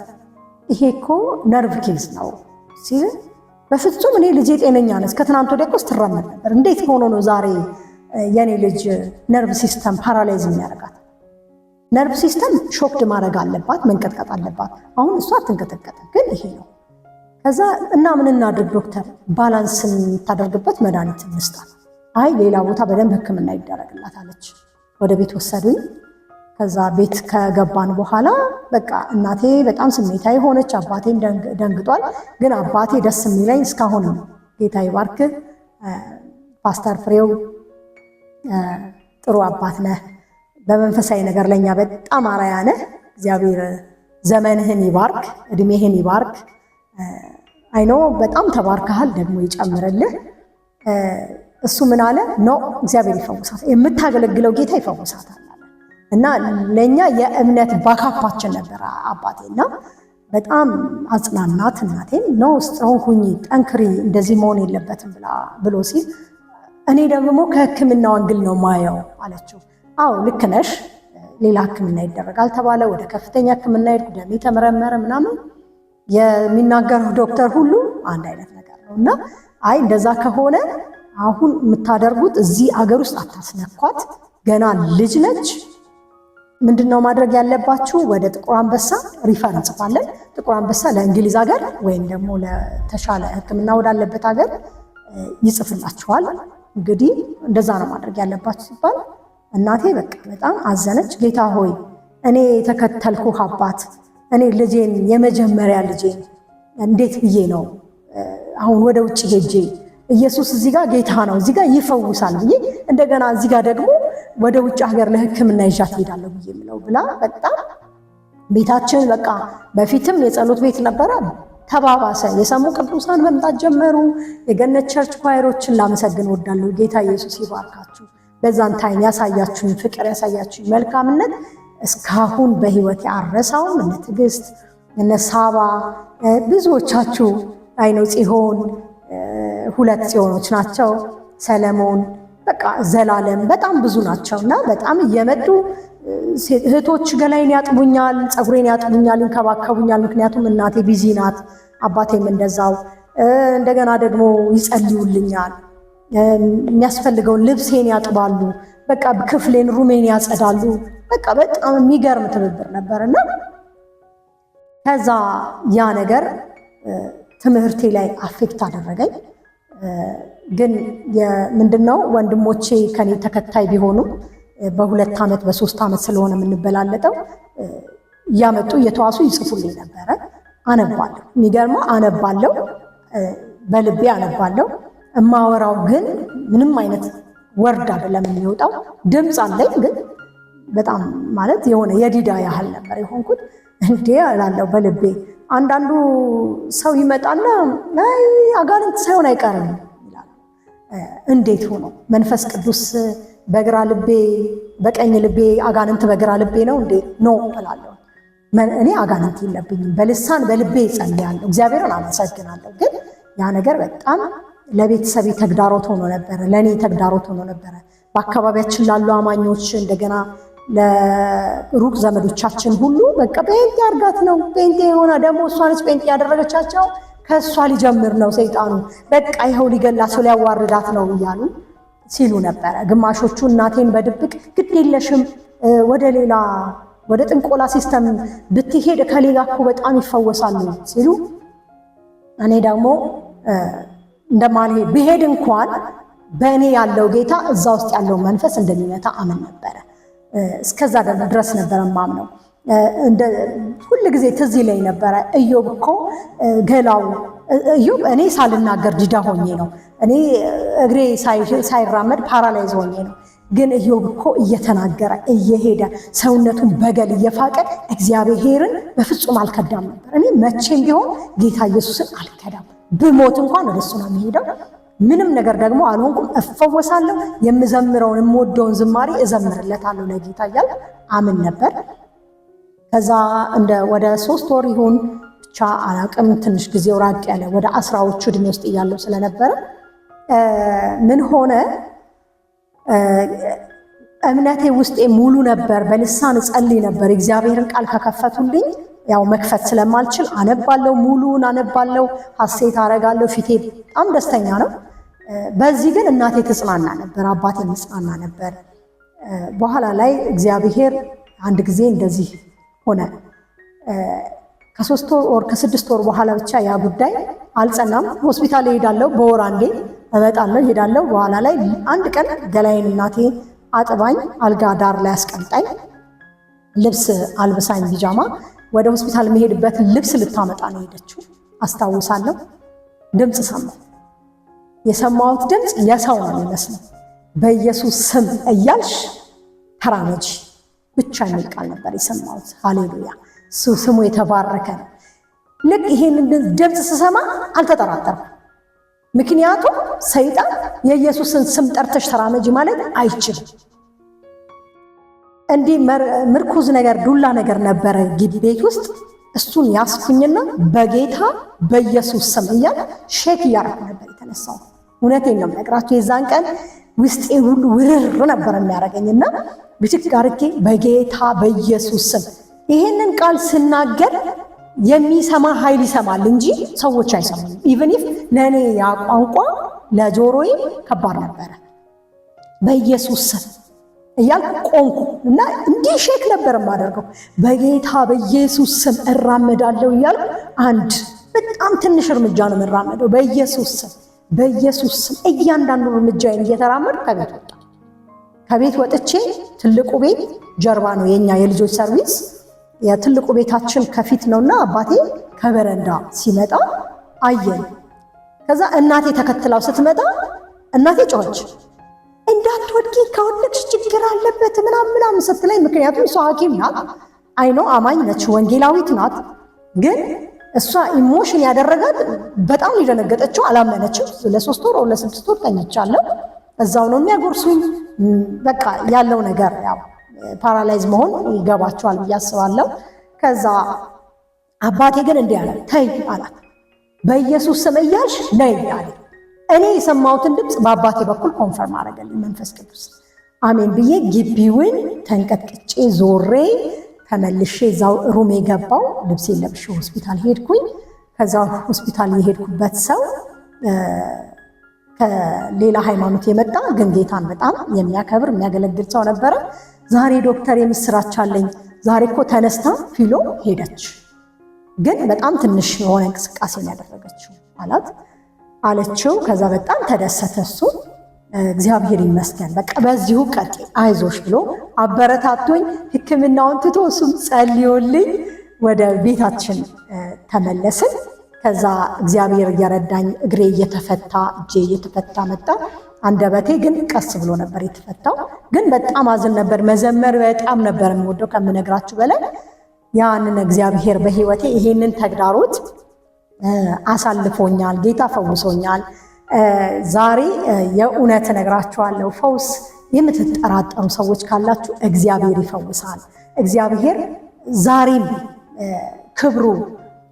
ይሄ እኮ ነርቭ ኬዝ ነው ሲል፣ በፍጹም እኔ ልጄ ጤነኛ ነች፣ ከትናንት ወዲያ እኮ ስትራመድ ነበር፣ እንዴት ሆኖ ነው ዛሬ የኔ ልጅ ነርቭ ሲስተም ፓራላይዝ የሚያደርጋት? ነርቭ ሲስተም ሾክድ ማድረግ አለባት፣ መንቀጥቀጥ አለባት። አሁን እሷ አትንቀጠቀጥም፣ ግን ይሄ ነው። ከዛ እና ምን እናድርግ ዶክተር? ባላንስ የምታደርግበት መድኃኒት እንስጣት። አይ ሌላ ቦታ በደንብ ህክምና ይደረግላት አለች። ወደ ቤት ወሰዱኝ። ከዛ ቤት ከገባን በኋላ በቃ እናቴ በጣም ስሜታዊ ሆነች፣ አባቴም ደንግጧል። ግን አባቴ ደስ የሚለኝ እስካሁን ነው። ጌታ ይባርክ ፓስተር ፍሬው ጥሩ አባት ነህ። በመንፈሳዊ ነገር ለኛ በጣም አራያ ነህ። እግዚአብሔር ዘመንህን ይባርክ፣ እድሜህን ይባርክ። አይኖ በጣም ተባርከሃል፣ ደግሞ ይጨምርልህ። እሱ ምን አለ? ኖ እግዚአብሔር ይፈውሳታል፣ የምታገለግለው ጌታ ይፈውሳታል አለ እና ለኛ የእምነት ባካፓችን ነበር አባቴና በጣም አጽናናት። እናቴን ነው ስትሮንግ ሁኚ፣ ጠንክሪ፣ እንደዚህ መሆን የለበትም ብሎ ሲል እኔ ደግሞ ከህክምናው አንግል ነው ማየው አለችው። አዎ ልክ ነሽ፣ ሌላ ህክምና ይደረጋል ተባለ። ወደ ከፍተኛ ህክምና ሄድኩ። ደሜ ተመረመረ ምናምን። የሚናገረው ዶክተር ሁሉ አንድ አይነት ነገር ነው እና አይ እንደዛ ከሆነ አሁን የምታደርጉት እዚህ አገር ውስጥ አታስነኳት፣ ገና ልጅ ነች። ምንድነው ማድረግ ያለባችሁ? ወደ ጥቁር አንበሳ ሪፈር እንጽፋለን። ጥቁር አንበሳ ለእንግሊዝ ሀገር ወይም ደግሞ ለተሻለ ህክምና ወዳለበት ሀገር ይጽፍላችኋል። እንግዲህ እንደዛ ነው ማድረግ ያለባችሁ ሲባል እናቴ በቃ በጣም አዘነች። ጌታ ሆይ እኔ የተከተልኩህ አባት፣ እኔ ልጄን የመጀመሪያ ልጄን እንዴት ብዬ ነው አሁን ወደ ውጭ ሄጄ ኢየሱስ እዚህ ጋር ጌታ ነው እዚህ ጋር ይፈውሳል ብዬ እንደገና እዚህ ጋር ደግሞ ወደ ውጭ ሀገር ለህክምና ይዣት ሄዳለሁ ብዬ ምለው ብላ በጣም ቤታችን በቃ በፊትም የጸሎት ቤት ነበረ፣ ተባባሰ። የሰሙ ቅዱሳን መምጣት ጀመሩ። የገነት ቸርች ኳይሮችን ላመሰግን ወዳለሁ። ጌታ ኢየሱስ ይባርካችሁ። በዛን ታይም ያሳያችሁኝ ፍቅር፣ ያሳያችሁኝ መልካምነት እስካሁን በህይወት ያረሳውም። እነ ትዕግስት፣ እነ ሳባ፣ ብዙዎቻችሁ አይነው ጽዮን፣ 2 ጽዮኖች ናቸው፣ ሰለሞን፣ በቃ ዘላለም፣ በጣም ብዙ ናቸውና በጣም እየመጡ እህቶች ገላይን ያጥቡኛል፣ ፀጉሬን ያጥቡኛል፣ ይንከባከቡኛል። ምክንያቱም እናቴ ቢዚ ናት፣ አባቴም እንደዛው። እንደገና ደግሞ ይጸልዩልኛል፣ የሚያስፈልገውን ልብሴን ያጥባሉ፣ በቃ ክፍሌን ሩሜን ያጸዳሉ። በቃ በጣም የሚገርም ትብብር ነበርና ከዛ ያ ነገር ትምህርቴ ላይ አፌክት አደረገኝ። ግን ምንድነው ወንድሞቼ ከኔ ተከታይ ቢሆኑም በ2 ዓመት በ3 ዓመት ስለሆነ የምንበላለጠው እያመጡ እየተዋሱ ይጽፉልኝ ነበረ። አነባለሁ፣ የሚገርመው አነባለሁ፣ በልቤ አነባለሁ። እማወራው ግን ምንም አይነት ወርድ አይደለም የሚወጣው። ድምፅ አለኝ ግን በጣም ማለት የሆነ የዲዳ ያህል ነበር የሆንኩት። እንዴ እላለሁ በልቤ። አንዳንዱ ሰው ይመጣና አይ አጋንንት ሳይሆን አይቀርም ይላል። እንዴት ሆኖ መንፈስ ቅዱስ በግራ ልቤ በቀኝ ልቤ አጋንንት በግራ ልቤ ነው እንዴ? ኖ እላለሁ። እኔ አጋንንት የለብኝም፣ በልሳን በልቤ እጸልያለሁ፣ እግዚአብሔርን አመሰግናለሁ። ግን ያ ነገር በጣም ለቤተሰቤ ተግዳሮት ሆኖ ነበረ፣ ለእኔ ተግዳሮት ሆኖ ነበረ። በአካባቢያችን ላሉ አማኞች እንደገና ለሩቅ ዘመዶቻችን ሁሉ በቃ ጴንጤ አድርጋት ነው፣ ጴንጤ የሆነ ደግሞ እሷ ነች ጴንጤ ያደረገቻቸው፣ ከእሷ ሊጀምር ነው ሰይጣኑ፣ በቃ ይኸው ሊገላት ሰው ሊያዋርዳት ነው እያሉ ሲሉ ነበረ። ግማሾቹ እናቴን በድብቅ ግድ የለሽም ወደ ጥንቆላ ሲስተም ብትሄድ ከሌላ እኮ በጣም ይፈወሳሉ ሲሉ፣ እኔ ደግሞ እንደማልሄድ ብሄድ እንኳን በእኔ ያለው ጌታ እዛ ውስጥ ያለው መንፈስ እንደሚመታ አምን ነበረ። እስከዛ ድረስ ነበረ ማምነው። ሁል ጊዜ ትዝ ይለኝ ነበረ ኢዮብ እኮ ገላው ኢዮብ እኔ ሳልናገር ዲዳ ሆኜ ነው፣ እኔ እግሬ ሳይራመድ ፓራላይዝ ሆኜ ነው። ግን ኢዮብ እኮ እየተናገረ እየሄደ ሰውነቱን በገል እየፋቀ እግዚአብሔርን በፍጹም አልከዳም ነበር። እኔ መቼም ቢሆን ጌታ ኢየሱስን አልከዳም፣ ብሞት እንኳን ወደሱ ነው የሚሄደው። ምንም ነገር ደግሞ አልሆንኩም፣ እፈወሳለሁ፣ የምዘምረውን የምወደውን ዝማሬ እዘምርለታለሁ ለጌታ እያልኩ አምን ነበር። ከዛ ወደ 3 ወር ይሁን ብቻ አላቅም፣ ትንሽ ጊዜው ራቅ ያለ ወደ 10ዎቹ ዕድሜ ውስጥ እያለሁ ስለነበረ ምን ሆነ፣ እምነቴ ውስጤ ሙሉ ነበር። በልሳን ጸልይ ነበር። እግዚአብሔርን ቃል ከከፈቱልኝ ያው መክፈት ስለማልችል አነባለሁ፣ ሙሉን አነባለሁ፣ ሐሴት አረጋለሁ፣ ፊቴ በጣም ደስተኛ ነው። በዚህ ግን እናቴ ትጽናና ነበር፣ አባቴ ትጽናና ነበር። በኋላ ላይ እግዚአብሔር አንድ ጊዜ እንደዚህ ሆነ። ከ3 ወር ከ6 ወር በኋላ ብቻ ያ ጉዳይ አልጸናም። ሆስፒታል እሄዳለሁ፣ በወር አንዴ እመጣለሁ፣ እሄዳለሁ። በኋላ ላይ አንድ ቀን ገላይን እናቴ አጥባኝ አልጋ ዳር ላይ አስቀምጣኝ ልብስ አልብሳኝ ቢጃማ ወደ ሆስፒታል የሚሄድበት ልብስ ልታመጣ ነው ሄደችው። አስታውሳለሁ። ድምፅ ሰማሁ። የሰማሁት ድምፅ የሰው ነው የሚመስለው። በኢየሱስ ስም እያልሽ ተራመጂ ብቻ የሚል ቃል ነበር የሰማሁት። ሃሌሉያ! ስሙ የተባረከ ነው። ልክ ይሄንን ድምፅ ስሰማ አልተጠራጠርኩም። ምክንያቱም ሰይጣን የኢየሱስን ስም ጠርተሽ ተራመጂ ማለት አይችልም። እንዲህ ምርኩዝ ነገር ዱላ ነገር ነበረ ቤት ውስጥ። እሱን ያስኩኝና በጌታ በኢየሱስ ስም እያለ ሼክ እያደረኩ ነበር የተነሳው። እውነቴን ነው የምነግራችሁ። የዛን ቀን ውስጤ ሁሉ ውርር ነበር የሚያደርገኝና ብድግ አድርጌ በጌታ በኢየሱስ ስም ይሄንን ቃል ስናገር የሚሰማ ኃይል ይሰማል እንጂ ሰዎች አይሰሙም። ኢቭን ኢፍ ለእኔ ያ ቋንቋ ለጆሮዬ ከባድ ነበረ። በኢየሱስ ስም እያልኩ ቆምኩ እና እንዲህ ሼክ ነበር የማደርገው። በጌታ በኢየሱስ ስም እራመዳለሁ እያልኩ አንድ በጣም ትንሽ እርምጃ ነው የምራመደው። በኢየሱስ ስም በኢየሱስ ስም እያንዳንዱ እርምጃዬን እየተራመድኩ ከቤት ወጣ። ከቤት ወጥቼ ትልቁ ቤት ጀርባ ነው የኛ የልጆች ሰርቪስ። የትልቁ ቤታችን ከፊት ነውና አባቴ ከበረንዳ ሲመጣ አየኝ። ከዛ እናቴ ተከትላው ስትመጣ እናቴ ጮኸች። እንዳትወድቂ ከወደቅሽ ችግር አለበት ምናምን ስትለኝ፣ ምክንያቱም እሷ ሐኪም ናት፣ አይኖ አማኝ ነች፣ ወንጌላዊት ናት። ግን እሷ ኢሞሽን ያደረጋት በጣም ሊደነገጠችው አላመነችም። ለ3 ወር ወይ ለ6 ወር ተኝቻለሁ። እዛው ነው የሚያጎርሱኝ። በቃ ያለው ነገር ያው ፓራላይዝ መሆን ይገባቸዋል ብዬ አስባለሁ። ከዛ አባቴ ግን እንዲህ አለ፣ ተይ አላት። በኢየሱስ ስም እያልሽ ነይ አለ። እኔ የሰማሁትን ድምፅ በአባቴ በኩል ኮንፈርም አደረገልኝ መንፈስ ቅዱስ። አሜን ብዬ ግቢውን ተንቀጥቅጬ ዞሬ ተመልሼ እዛው ሩሜ ገባው። ልብሴን ለብሼ ሆስፒታል ሄድኩኝ። ከዛ ሆስፒታል የሄድኩበት ሰው ከሌላ ሃይማኖት የመጣ ግን ጌታን በጣም የሚያከብር የሚያገለግል ሰው ነበረ። ዛሬ ዶክተር የምስራች አለኝ፣ ዛሬ እኮ ተነስታ ፊሎ ሄደች፣ ግን በጣም ትንሽ የሆነ እንቅስቃሴ ነው ያደረገችው አለችው። ከዛ በጣም ተደሰተ እሱ። እግዚአብሔር ይመስገን በቃ በዚሁ ቀጥ አይዞሽ ብሎ አበረታቶኝ ሕክምናውን ትቶ እሱም ጸልዮልኝ ወደ ቤታችን ተመለስን። ከዛ እግዚአብሔር እየረዳኝ እግሬ እየተፈታ እጄ እየተፈታ መጣ። አንደበቴ ግን ቀስ ብሎ ነበር የተፈታው። ግን በጣም አዝን ነበር። መዘመር በጣም ነበር የምወደው ከምነግራችሁ በላይ። ያንን እግዚአብሔር በህይወቴ ይሄንን ተግዳሮት አሳልፎኛል። ጌታ ፈውሶኛል። ዛሬ የእውነት እነግራችኋለሁ፣ ፈውስ የምትጠራጠሩ ሰዎች ካላችሁ እግዚአብሔር ይፈውሳል። እግዚአብሔር ዛሬም ክብሩ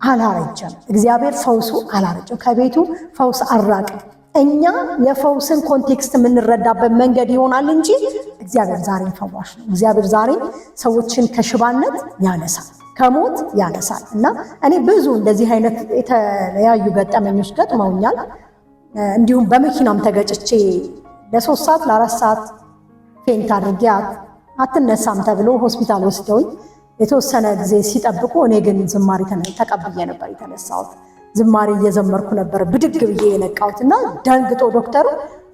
አላረጀም። እግዚአብሔር ፈውሱ አላረጀም። ከቤቱ ፈውስ አልራቀም። እኛ የፈውስን ኮንቴክስት የምንረዳበት መንገድ ይሆናል እንጂ እግዚአብሔር ዛሬም ፈዋሽ ነው። እግዚአብሔር ዛሬም ሰዎችን ከሽባነት ያነሳል፣ ከሞት ያነሳል። እና እኔ ብዙ እንደዚህ አይነት የተለያዩ ገጠመኞች ገጥመውኛል። እንዲሁም በመኪናም ተገጭቼ ለ3 ሰዓት ለ4 ሰዓት ፌንት አድርጌ አትነሳም ተብሎ ሆስፒታል ወስደውኝ የተወሰነ ጊዜ ሲጠብቁ፣ እኔ ግን ዝማሬ ተቀብዬ ነበር የተነሳሁት። ዝማሬ እየዘመርኩ ነበር ብድግ ብዬ የነቃሁት እና ደንግጦ ዶክተሩ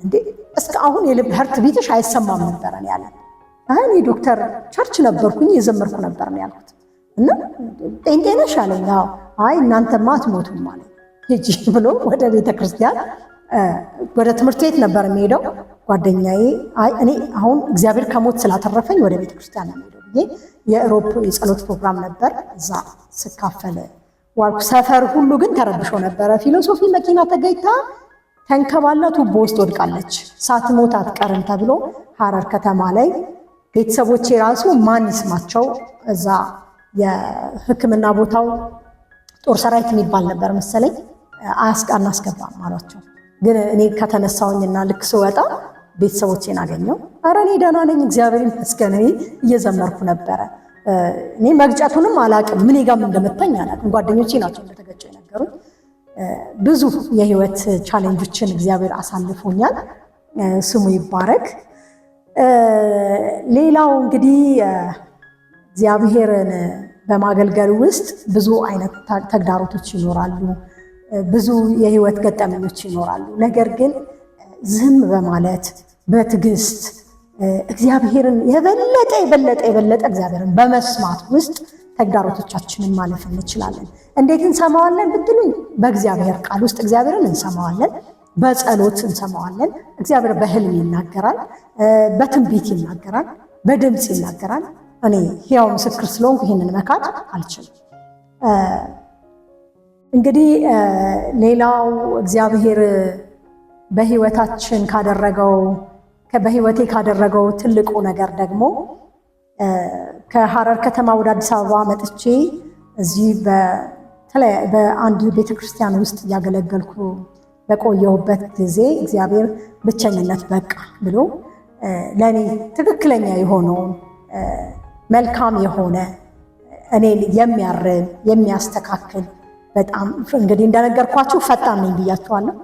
እንዴ እስከ አሁን የልብ ሀርት ቢትሽ አይሰማም ነበር ነው ያለ። እኔ ዶክተር ቸርች ነበርኩኝ እየዘመርኩ ነበር ነው ያልኩት። እና ጤንጤ ነሽ አለኝ። አይ እናንተማ አትሞቱም ማለት ሂጂ ብሎ ወደ ቤተክርስቲያን ወደ ትምህርት ቤት ነበር የሚሄደው ጓደኛዬ። አይ እኔ አሁን እግዚአብሔር ከሞት ስላተረፈኝ ወደ ቤተክርስቲያን ነው የሚሄደው ብዬ የኢሮፕ የጸሎት ፕሮግራም ነበር እዛ ስካፈል ዋልኩ። ሰፈር ሁሉ ግን ተረብሾ ነበረ። ፊሎሶፊ መኪና ተገይታ ተንከባላ ቱቦ ውስጥ ወድቃለች፣ ሳትሞት አትቀርም ተብሎ ሐረር ከተማ ላይ ቤተሰቦቼ ራሱ ማን ይስማቸው፣ እዛ የሕክምና ቦታው ጦር ሰራዊት የሚባል ነበር መሰለኝ፣ አናስገባም አሏቸው። ግን እኔ ከተነሳውኝና ልክ ስወጣ ቤተሰቦቼን አገኘው። ኧረ እኔ ደህና ነኝ እግዚአብሔር ይመስገን፣ እኔ እየዘመርኩ ነበረ። እኔ መግጨቱንም አላቅም፣ ምን ጋም እንደመታኝ አላቅም። ጓደኞቼ ናቸው እንደተገጨ የነገሩኝ። ብዙ የህይወት ቻሌንጆችን እግዚአብሔር አሳልፎኛል። ስሙ ይባረክ። ሌላው እንግዲህ እግዚአብሔርን በማገልገል ውስጥ ብዙ አይነት ተግዳሮቶች ይኖራሉ፣ ብዙ የህይወት ገጠመኞች ይኖራሉ። ነገር ግን ዝም በማለት በትዕግስት እግዚአብሔርን የበለጠ እግዚአብሔርን በመስማት ውስጥ ተግዳሮቶቻችንን ማለፍ እንችላለን። እንዴት እንሰማዋለን ብትሉኝ፣ በእግዚአብሔር ቃል ውስጥ እግዚአብሔርን እንሰማዋለን፣ በጸሎት እንሰማዋለን። እግዚአብሔር በህልም ይናገራል፣ በትንቢት ይናገራል፣ በድምፅ ይናገራል። እኔ ሕያው ምስክር ስለሆንኩ ይህንን መካድ አልችልም። እንግዲህ ሌላው እግዚአብሔር በህይወታችን በህይወቴ ካደረገው ትልቁ ነገር ደግሞ ከሐረር ከተማ ወደ አዲስ አበባ መጥቼ እዚህ በአንድ ቤተክርስቲያን ውስጥ እያገለገልኩ በቆየሁበት ጊዜ እግዚአብሔር ብቸኝነት በቃ ብሎ ለእኔ ትክክለኛ የሆነውን መልካም የሆነ እኔን የሚያርም የሚያስተካክል፣ በጣም እንግዲህ እንደነገርኳችሁ ፈጣን ነኝ ብያችኋለሁ።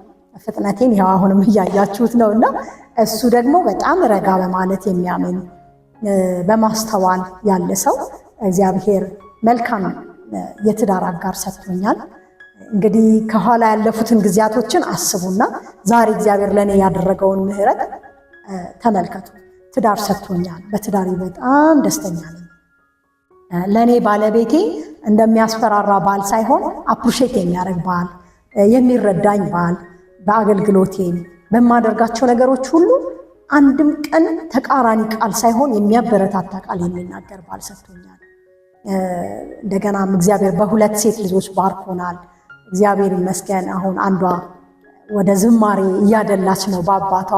ፍጥነቴን ያው አሁንም እያያችሁት ነው። እና እሱ ደግሞ በጣም ረጋ በማለት የሚያምን በማስተዋል ያለ ሰው እግዚአብሔር መልካም የትዳር አጋር ሰጥቶኛል። እንግዲህ ከኋላ ያለፉትን ጊዜያቶችን አስቡና ዛሬ እግዚአብሔር ለእኔ ያደረገውን ምሕረት ተመልከቱ። ትዳር ሰጥቶኛል። በትዳሬ በጣም ደስተኛ ነኝ። ለእኔ ባለቤቴ እንደሚያስፈራራ ባል ሳይሆን አፕሪሼት የሚያደርግ ባል፣ የሚረዳኝ ባል፣ በአገልግሎቴም በማደርጋቸው ነገሮች ሁሉ አንድም ቀን ተቃራኒ ቃል ሳይሆን የሚያበረታታ ቃል የሚናገር ባል ሰጥቶኛል። እንደገናም እግዚአብሔር በ2 ሴት ልጆች ባርኮናል። እግዚአብሔር ይመስገን። አሁን አንዷ ወደ ዝማሬ እያደላች ነው በአባቷ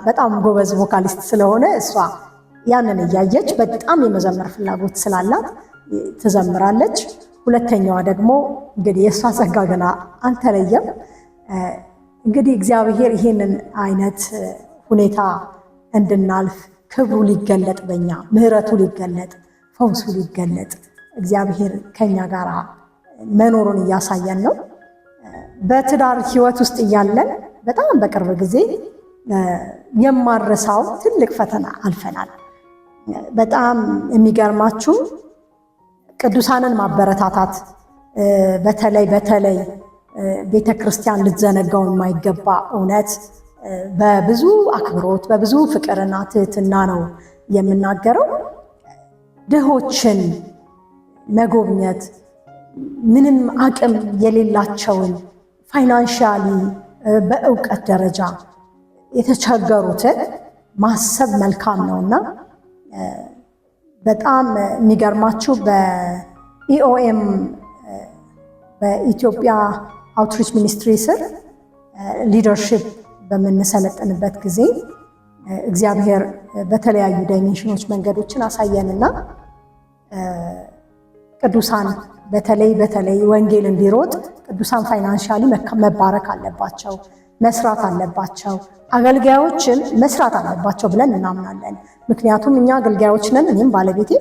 በጣም ጎበዝ ቮካሊስት ስለሆነ እሷ ያንን እያየች በጣም የመዘመር ፍላጎት ስላላት ትዘምራለች። ሁለተኛዋ ደግሞ እንግዲህ የእሷ ጸጋ ገና አልተለየም። እንግዲህ እግዚአብሔር ይህንን አይነት ሁኔታ እንድናልፍ ክብሩ ሊገለጥ በእኛ ምሕረቱ ሊገለጥ ፈውሱ ሊገለጥ እግዚአብሔር ከኛ ጋር መኖሩን እያሳየን ነው። በትዳር ህይወት ውስጥ እያለን በጣም በቅርብ ጊዜ የማረሳው ትልቅ ፈተና አልፈናል። በጣም የሚገርማችሁ ቅዱሳንን ማበረታታት በተለይ ቤተክርስቲያን ልትዘነጋው የማይገባ እውነት በብዙ አክብሮት በብዙ ፍቅርና ትህትና ነው የምናገረው። ድሆችን መጎብኘት፣ ምንም አቅም የሌላቸውን ፋይናንሻሊ በእውቀት ደረጃ የተቸገሩትን ማሰብ መልካም ነውና በጣም የሚገርማችሁ በኢኦኤም በኢትዮጵያ አውትሪች ሚኒስትሪ ስር ሊደርሺፕ በምንሰለጥንበት ጊዜ እግዚአብሔር በተለያዩ ዳይሜንሽኖች መንገዶችን አሳየንና ቅዱሳን በተለይ ወንጌል እንዲሮጥ ቅዱሳን ፋይናንሻሊ መባረክ አለባቸው፣ መስራት አለባቸው፣ አገልጋዮችን መስራት አለባቸው ብለን እናምናለን። ምክንያቱም እኛ አገልጋዮች ነን። እኔም ባለቤቴ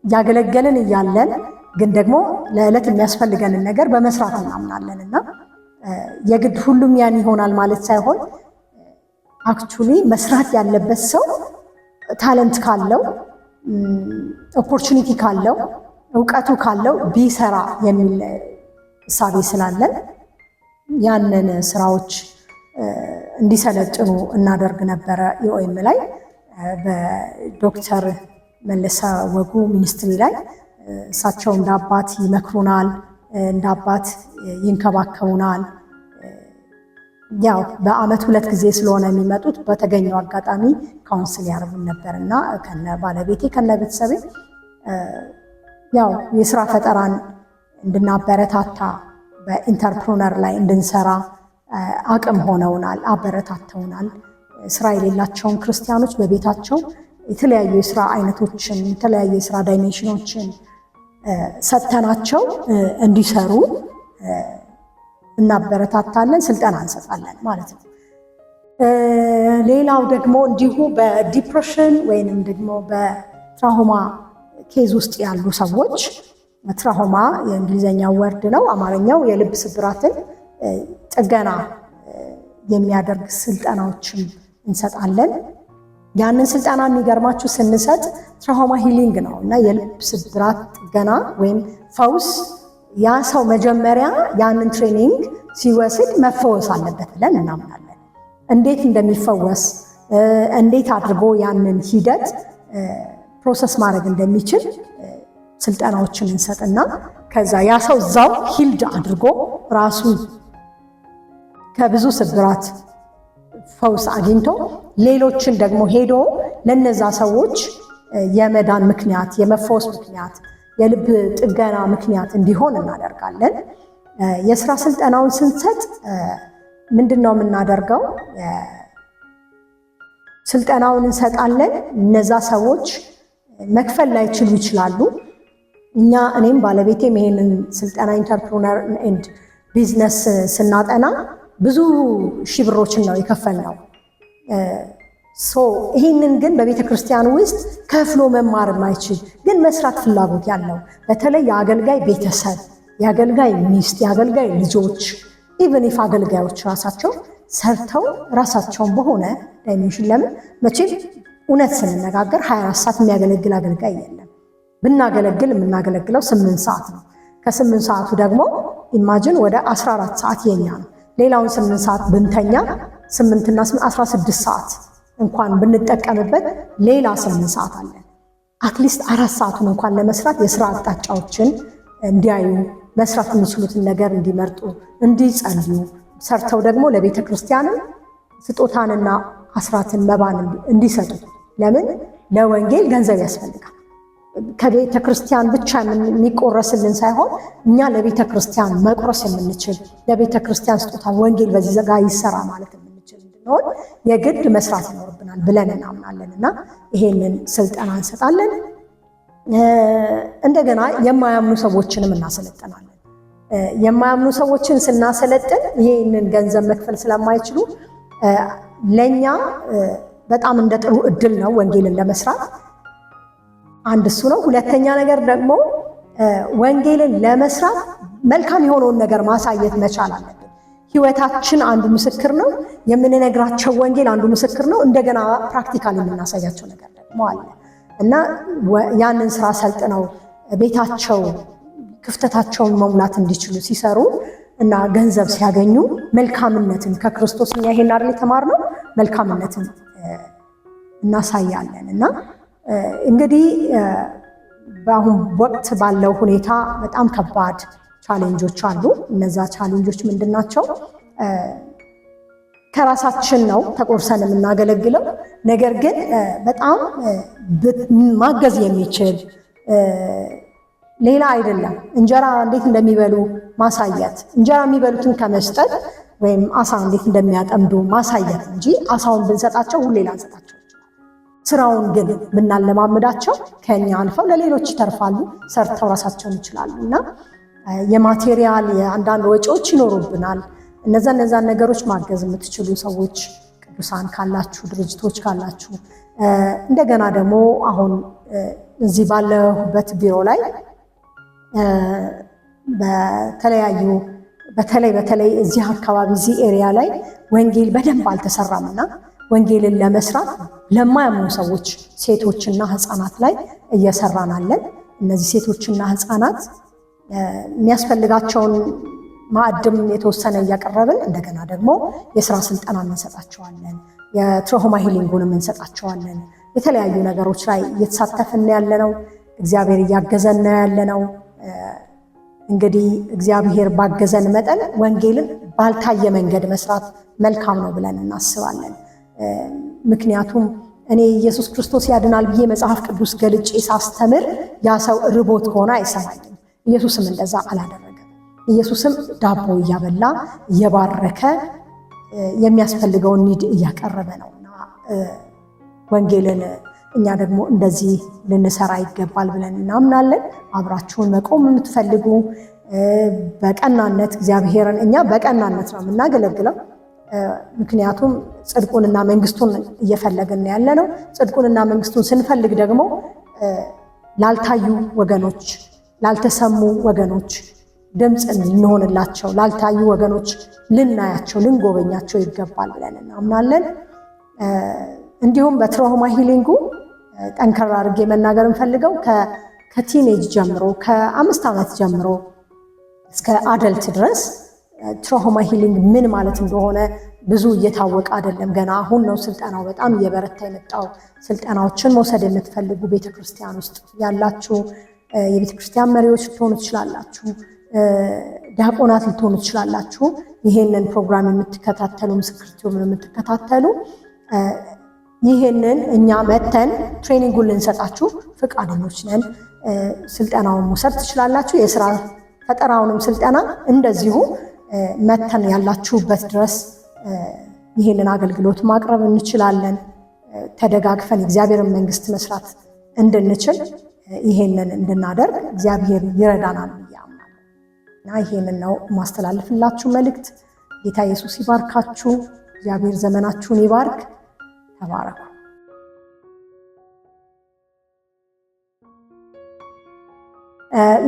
ያገለገልን እያለን ግን ደግሞ ለዕለት የሚያስፈልገንን ነገር በመስራት እናምናለን እና የግድ ሁሉም ያን ይሆናል ማለት ሳይሆን አክቹሊ መስራት ያለበት ሰው ታለንት ካለው ኦፖርቹኒቲ ካለው እውቀቱ ካለው ቢሰራ የሚል እሳቤ ስላለን ያንን ስራዎች እንዲሰለጥኑ እናደርግ ነበረ። ኢኦኤም ላይ በዶክተር መለሰ ወጉ ሚኒስትሪ ላይ እሳቸው እንደ አባት ይመክሩናል፣ እንደ አባት ይንከባከቡናል። ያው በአመት 2 ጊዜ ስለሆነ የሚመጡት በተገኘው አጋጣሚ ካውንስል ያደርጉን ነበርና ከነ ባለቤቴ ከነ ቤተሰቤ ያው የስራ ፈጠራን እንድናበረታታ በኢንተርፕረነር ላይ እንድንሰራ አቅም ሆነውናል፣ አበረታተውናል። ስራ የሌላቸውን ክርስቲያኖች በቤታቸው የተለያዩ የስራ አይነቶችን የተለያዩ የስራ ዳይሜንሽኖችን ሰጥተናቸው እንዲሰሩ እናበረታታለን፣ ስልጠና እንሰጣለን ማለት ነው። ሌላው ደግሞ እንዲሁ በዲፕሬሽን ወይንም ደግሞ በትራውማ ኬዝ ውስጥ ያሉ ሰዎች ትራውማ የእንግሊዝኛው ወርድ ነው፣ አማርኛው የልብ ስብራትን ጥገና የሚያደርግ ስልጠናዎችን እንሰጣለን። ያንን ስልጠና የሚገርማችሁ ስንሰጥ ትራውማ ሂሊንግ ነው እና የልብ ስብራት ጥገና ወይም ፈውስ ያ ሰው መጀመሪያ ያንን ትሬኒንግ ሲወስድ መፈወስ አለበት ብለን እናምናለን። እንዴት እንደሚፈወስ እንዴት አድርጎ ያንን ሂደት ፕሮሰስ ማድረግ እንደሚችል ስልጠናዎችን እንሰጥና ከዛ ያ ሰው እዛው ሂልድ አድርጎ ራሱ ከብዙ ስብራት ፈውስ አግኝቶ ሌሎችን ደግሞ ሄዶ ለነዛ ሰዎች የመዳን ምክንያት የመፈወስ ምክንያት የልብ ጥገና ምክንያት እንዲሆን እናደርጋለን። የስራ ስልጠናውን ስንሰጥ ምንድነው የምናደርገው? ስልጠናውን እንሰጣለን። እነዛ ሰዎች መክፈል ላይችሉ ይችላሉ። እኔም ባለቤቴም ይሄንን ስልጠና ኢንተርፕረነር ኤንድ ቢዝነስ ስናጠና ብዙ ሺህ ብሮችን ነው የከፈልነው። ይህንን ግን በቤተ ክርስቲያን ውስጥ ከፍሎ መማር የማይችል ግን መስራት ፍላጎት ያለው በተለይ የአገልጋይ ቤተሰብ፣ የአገልጋይ ሚስት፣ የአገልጋይ ልጆች ኢቨን ኢፍ አገልጋዮች ራሳቸው ሰርተው ራሳቸውን በሆነ ዳይሜንሽን ለምን መቼም እውነት ስንነጋገር 24 ሰዓት የሚያገለግል አገልጋይ የለም። ብናገለግል የምናገለግለው 8 ሰዓት ነው። ከ8 ሰዓቱ ደግሞ ኢማጅን ወደ 14 ሰዓት የኛ ነው። ሌላውን 8 ሰዓት ብንተኛ 8 እና 16 ሰዓት እንኳን ብንጠቀምበት ሌላ 8 ሰዓት አለ። አትሊስት 4 ሰዓቱን እንኳን ለመስራት የስራ አቅጣጫዎችን እንዲያዩ መስራት የሚችሉትን ነገር እንዲመርጡ፣ እንዲጸልዩ፣ ሰርተው ደግሞ ለቤተ ክርስቲያንም ስጦታንና አስራትን መባን እንዲሰጡ። ለምን ለወንጌል ገንዘብ ያስፈልጋል። ከቤተ ክርስቲያን ብቻ የሚቆረስልን ሳይሆን እኛ ለቤተ ክርስቲያን መቁረስ የምንችል ለቤተ ክርስቲያን ስጦታ ወንጌል በዚህ ዘጋ ይሰራ ማለት የምንችል እንድንሆን የግድ መስራት ይኖርብናል ብለን እናምናለን እና ይሄንን ስልጠና እንሰጣለን። እንደገና የማያምኑ ሰዎችንም እናሰለጥናለን። የማያምኑ ሰዎችን ስናሰለጥን ይሄንን ገንዘብ መክፈል ስለማይችሉ ለኛ በጣም እንደ ጥሩ እድል ነው ወንጌልን ለመስራት። አንድ እሱ ነው። ሁለተኛ ነገር ደግሞ ወንጌልን ለመስራት መልካም የሆነውን ነገር ማሳየት መቻል አለብን። ህይወታችን አንዱ ምስክር ነው። የምንነግራቸው ወንጌል አንዱ ምስክር ነው። እንደገና ፕራክቲካሊ የምናሳያቸው ነገር ደግሞ አለ እና ያንን ስራ ሰልጥነው ቤታቸው ክፍተታቸውን መሙላት እንዲችሉ ሲሰሩ እና ገንዘብ ሲያገኙ መልካምነትን ከክርስቶስ እኛ ይሄን አይደል የተማርነው፣ መልካምነትን እናሳያለን። እና እንግዲህ በአሁን ወቅት ባለው ሁኔታ በጣም ከባድ ቻሌንጆች አሉ። እነዛ ቻሌንጆች ምንድን ናቸው? ከራሳችን ነው ተቆርሰን የምናገለግለው። ነገር ግን በጣም ማገዝ የሚችል ሌላ አይደለም። እንጀራ እንዴት እንደሚበሉ ማሳየት፣ እንጀራ የሚበሉትን ከመስጠት ወይም አሳ እንዴት እንደሚያጠምዱ ማሳየት እንጂ አሳውን ብንሰጣቸው ሁሌ ላንሰጣቸው ይችላል። ስራውን ግን ብናለማምዳቸው ከኛ አልፈው ለሌሎች ይተርፋሉ፣ ሰርተው ራሳቸውን ይችላሉ። እና የማቴሪያል የአንዳንድ ወጪዎች ይኖሩብናል። እነዛን ነገሮች ማገዝ የምትችሉ ሰዎች ቅዱሳን ካላችሁ፣ ድርጅቶች ካላችሁ፣ እንደገና ደግሞ አሁን እዚህ ባለሁበት ቢሮ ላይ በተለይ እዚህ አካባቢ እዚህ ኤሪያ ላይ ወንጌል በደንብ አልተሰራምና ወንጌልን ለመስራት ለማያምኑ ሰዎች ሴቶችና ህፃናት ላይ እየሰራን አለን። እነዚህ ሴቶችና ህፃናት የሚያስፈልጋቸውን ማዕድም የተወሰነ እያቀረብን እንደገና ደግሞ የስራ ስልጠና እንሰጣቸዋለን። የትራውማ ሂሊንጉንም እንሰጣቸዋለን። የተለያዩ ነገሮች ላይ እየተሳተፍን ያለነው፣ እግዚአብሔር እያገዘን ያለነው። እንግዲህ እግዚአብሔር ባገዘን መጠን ወንጌልን ባልታየ መንገድ መስራት መልካም ነው ብለን እናስባለን። ምክንያቱም እኔ ኢየሱስ ክርስቶስ ያድናል ብዬ መጽሐፍ ቅዱስ ገልጬ ሳስተምር ያ ሰው ርቦት ሆነ አይሰማኝም። ኢየሱስም እንደዛ አላደረገም። ኢየሱስም ዳቦ እያበላ እየባረከ የሚያስፈልገውን ኒድ እያቀረበ ነውና ወንጌልን እኛ ደግሞ እንደዚህ ልንሰራ ይገባል ብለን እናምናለን። አብራችሁን መቆም የምትፈልጉ በቀናነት እግዚአብሔርን እኛ በቀናነት ነው የምናገለግለው። ምክንያቱም ጽድቁንና መንግስቱን እየፈለግን ያለ ነው። ጽድቁንና መንግስቱን ስንፈልግ ደግሞ ላልታዩ ወገኖች፣ ላልተሰሙ ወገኖች ድምፅ ልንሆንላቸው፣ ላልታዩ ወገኖች ልናያቸው፣ ልንጎበኛቸው ይገባል ብለን እናምናለን። እንዲሁም በትራውማ ሂሊንጉ ጠንከር አድርጌ መናገር እንፈልገው ከቲኔጅ ጀምሮ ከ5 ዓመት ጀምሮ እስከ አደልት ድረስ ትራውማ ሂሊንግ ምን ማለት እንደሆነ ብዙ እየታወቀ አይደለም። ገና አሁን ነው ስልጠናው በጣም እየበረታ የመጣው። ስልጠናዎችን መውሰድ የምትፈልጉ ቤተክርስቲያን ውስጥ ያላችሁ የቤተክርስቲያን መሪዎች ልትሆኑ ትችላላችሁ፣ ዲያቆናት ልትሆኑ ትችላላችሁ። ይሄንን ፕሮግራም የምትከታተሉ ምስክር ቲዩብን የምትከታተሉ ይሄንን እኛ መተን ትሬኒንጉን ልንሰጣችሁ ፈቃደኞች ነን። ስልጠናውን መውሰድ ትችላላችሁ። የስራ ፈጠራውንም ስልጠና እንደዚሁ መተን ያላችሁበት ድረስ ይሄንን አገልግሎት ማቅረብ እንችላለን። ተደጋግፈን የእግዚአብሔርን መንግስት መስራት እንድንችል ይሄንን እንድናደርግ እግዚአብሔር ይረዳናል ብዬ አምናለሁ እና ይሄንን ነው ማስተላለፍላችሁ መልእክት። ጌታ ኢየሱስ ይባርካችሁ። እግዚአብሔር ዘመናችሁን ይባርክ። ተባረኩ።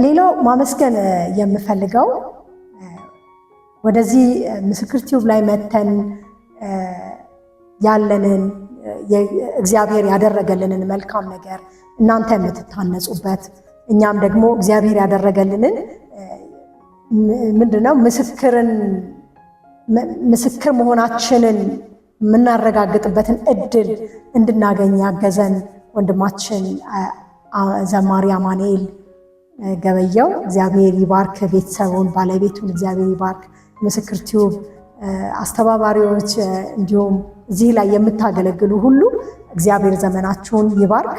ሌላው ማመስገን የምፈልገው ወደዚህ ምስክር ቲዩብ ላይ መተን ያለንን እግዚአብሔር ያደረገልንን መልካም ነገር እናንተ የምትታነጹበት እኛም ደግሞ እግዚአብሔር ያደረገልንን ምንድነው ምስክር መሆናችንን የምናረጋግጥበትን እድል እንድናገኝ ያገዘን ወንድማችን ዘማሪ አማኑኤል ገበየው እግዚአብሔር ይባርክ። ቤተሰቡን፣ ባለቤቱን እግዚአብሔር ይባርክ። ምስክር ቲዩብ አስተባባሪዎች፣ እንዲሁም እዚህ ላይ የምታገለግሉ ሁሉ እግዚአብሔር ዘመናችሁን ይባርክ።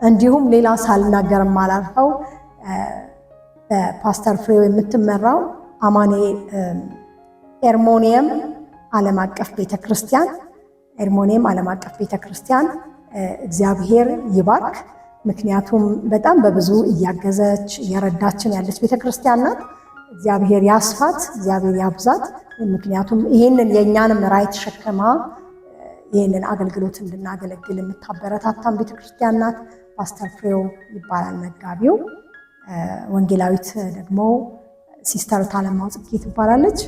እንዲሁም ሌላ ሳልናገርም አላልፈው ፓስተር ፍሬው የምትመራው አማኑኤል ኤርሞኒየም ዓለም አቀፍ ቤተክርስቲያን እግዚአብሔር ይባርክ። ምክንያቱም በጣም በብዙ እያገዘች እየረዳችን ያለች ቤተክርስቲያን ናት። እግዚአብሔር ያስፋት፣ እግዚአብሔር ያብዛት። ምክንያቱም ይሄንን የእኛንም ራዕይ ተሸክማ ይህንን አገልግሎት እንድናገለግል የምታበረታታን ቤተክርስቲያን ናት። ፓስተር ፍሬው ይባላል መጋቢው። ወንጌላዊት ደግሞ ሲስተር ታለማው ጽጌ ትባላለች።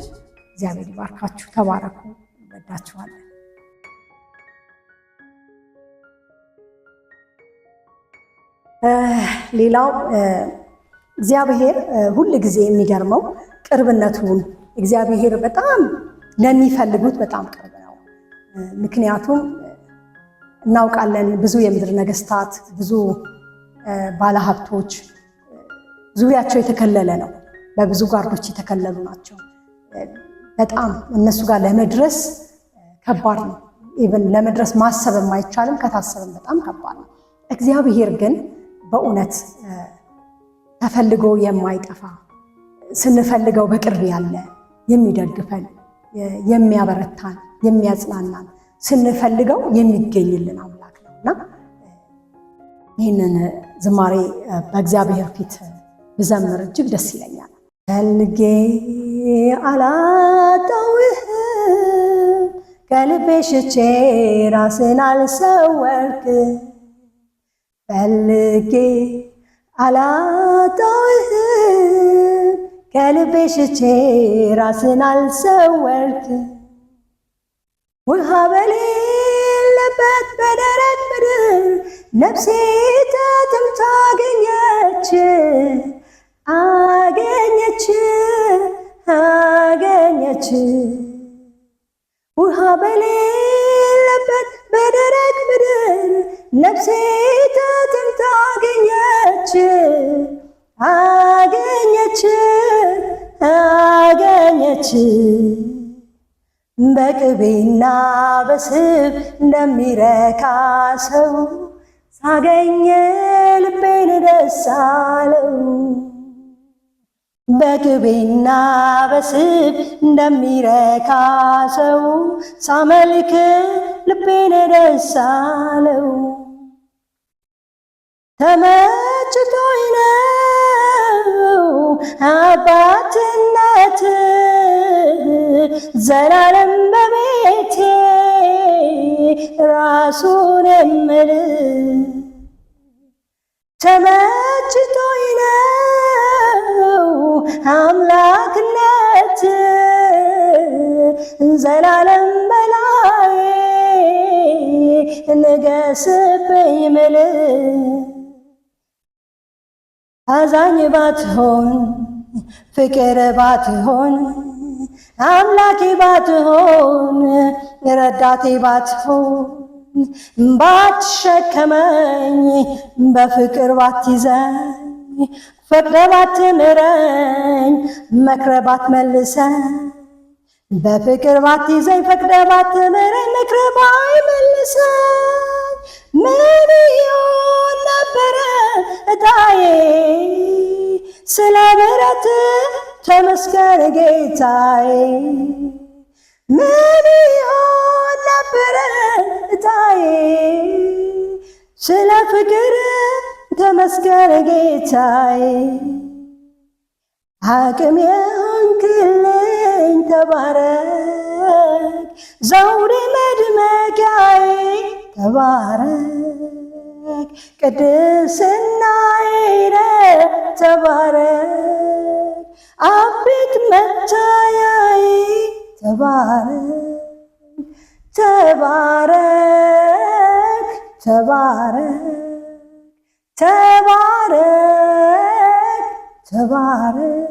እግዚአብሔር ይባርካችሁ፣ ተባረኩ፣ እንወዳችኋለን። ሌላው እግዚአብሔር ሁል ጊዜ የሚገርመው ቅርብነቱን እግዚአብሔር በጣም ለሚፈልጉት በጣም ቅርብ ነው። ምክንያቱም እናውቃለን ብዙ የምድር ነገስታት ብዙ ባለሀብቶች ዙሪያቸው የተከለለ ነው። በብዙ ጋርዶች የተከለሉ ናቸው። በጣም እነሱ ጋር ለመድረስ ከባድ ነው። ኢቭን ለመድረስ ማሰብም አይቻልም፣ ከታሰብም በጣም ከባድ ነው። እግዚአብሔር ግን በእውነት ተፈልጎ የማይጠፋ ስንፈልገው በቅርብ ያለ የሚደግፈን፣ የሚያበረታን፣ የሚያጽናናን ስንፈልገው የሚገኝልን አምላክ ነውና ይህንን ዝማሬ በእግዚአብሔር ፊት ብዘምር እጅግ ደስ ይለኛል። ፈልጌ አላጣሁህም፣ ከልቤ ሽቼ ራስን አልሰወርክም። ፈልጌ አላጣሁህም፣ ከልቤ ሽቼ ራስን አልሰወርክም። ውሃ በሌለበት በደረቅ ምድር ነፍሴ ተጠምታ አገኘች። ውሃ በሌለበት በደረቅ ምድር ነፍሴ ተጠምታ አገኘች። በቅቤና በስብ እንደሚረካ ሰው ሳገኘ ልቤን ደስ አለው። በቅቤና በስብ እንደሚረካ ሰው ሳመልክ ልቤን ደስ አለው። ተመችቶኝ ነው አባትነት ዘላለም በቤቴ ራሱን የምል ተመችቶኝ ነው አምላክነት ዘላለም በላይ ንገስብኝ ምል አዛኝ ባትሆን ፍቅር ባትሆን አምላኬ ባትሆን ረዳቴ ባትሆን ባትሸከመኝ በፍቅር ባትይዘኝ ፈቅደ ባትምረኝ መክረ ባትመልሰኝ በፍቅር ባትይዘኝ ፈቅደ ባትምረኝ መክረ ባይመልሰኝ ምን ይሆን ነበረ እጣዬ? ስለ ምሕረት ተመስገን ጌታዬ። ምን ይሆን ነበረ እጣዬ? ስለ ፍቅር ተመስገን ጌታዬ። አቅም የሆንክልኝ ተባረክ፣ ዘውዴ መድመቂያዬ ተባረክ፣ ቅድስናዬ ተባረክ፣ አቤት መታያዬ ተባረክ፣ ተባረክ፣ ተባረክ፣ ተባረክ፣ ተባረክ።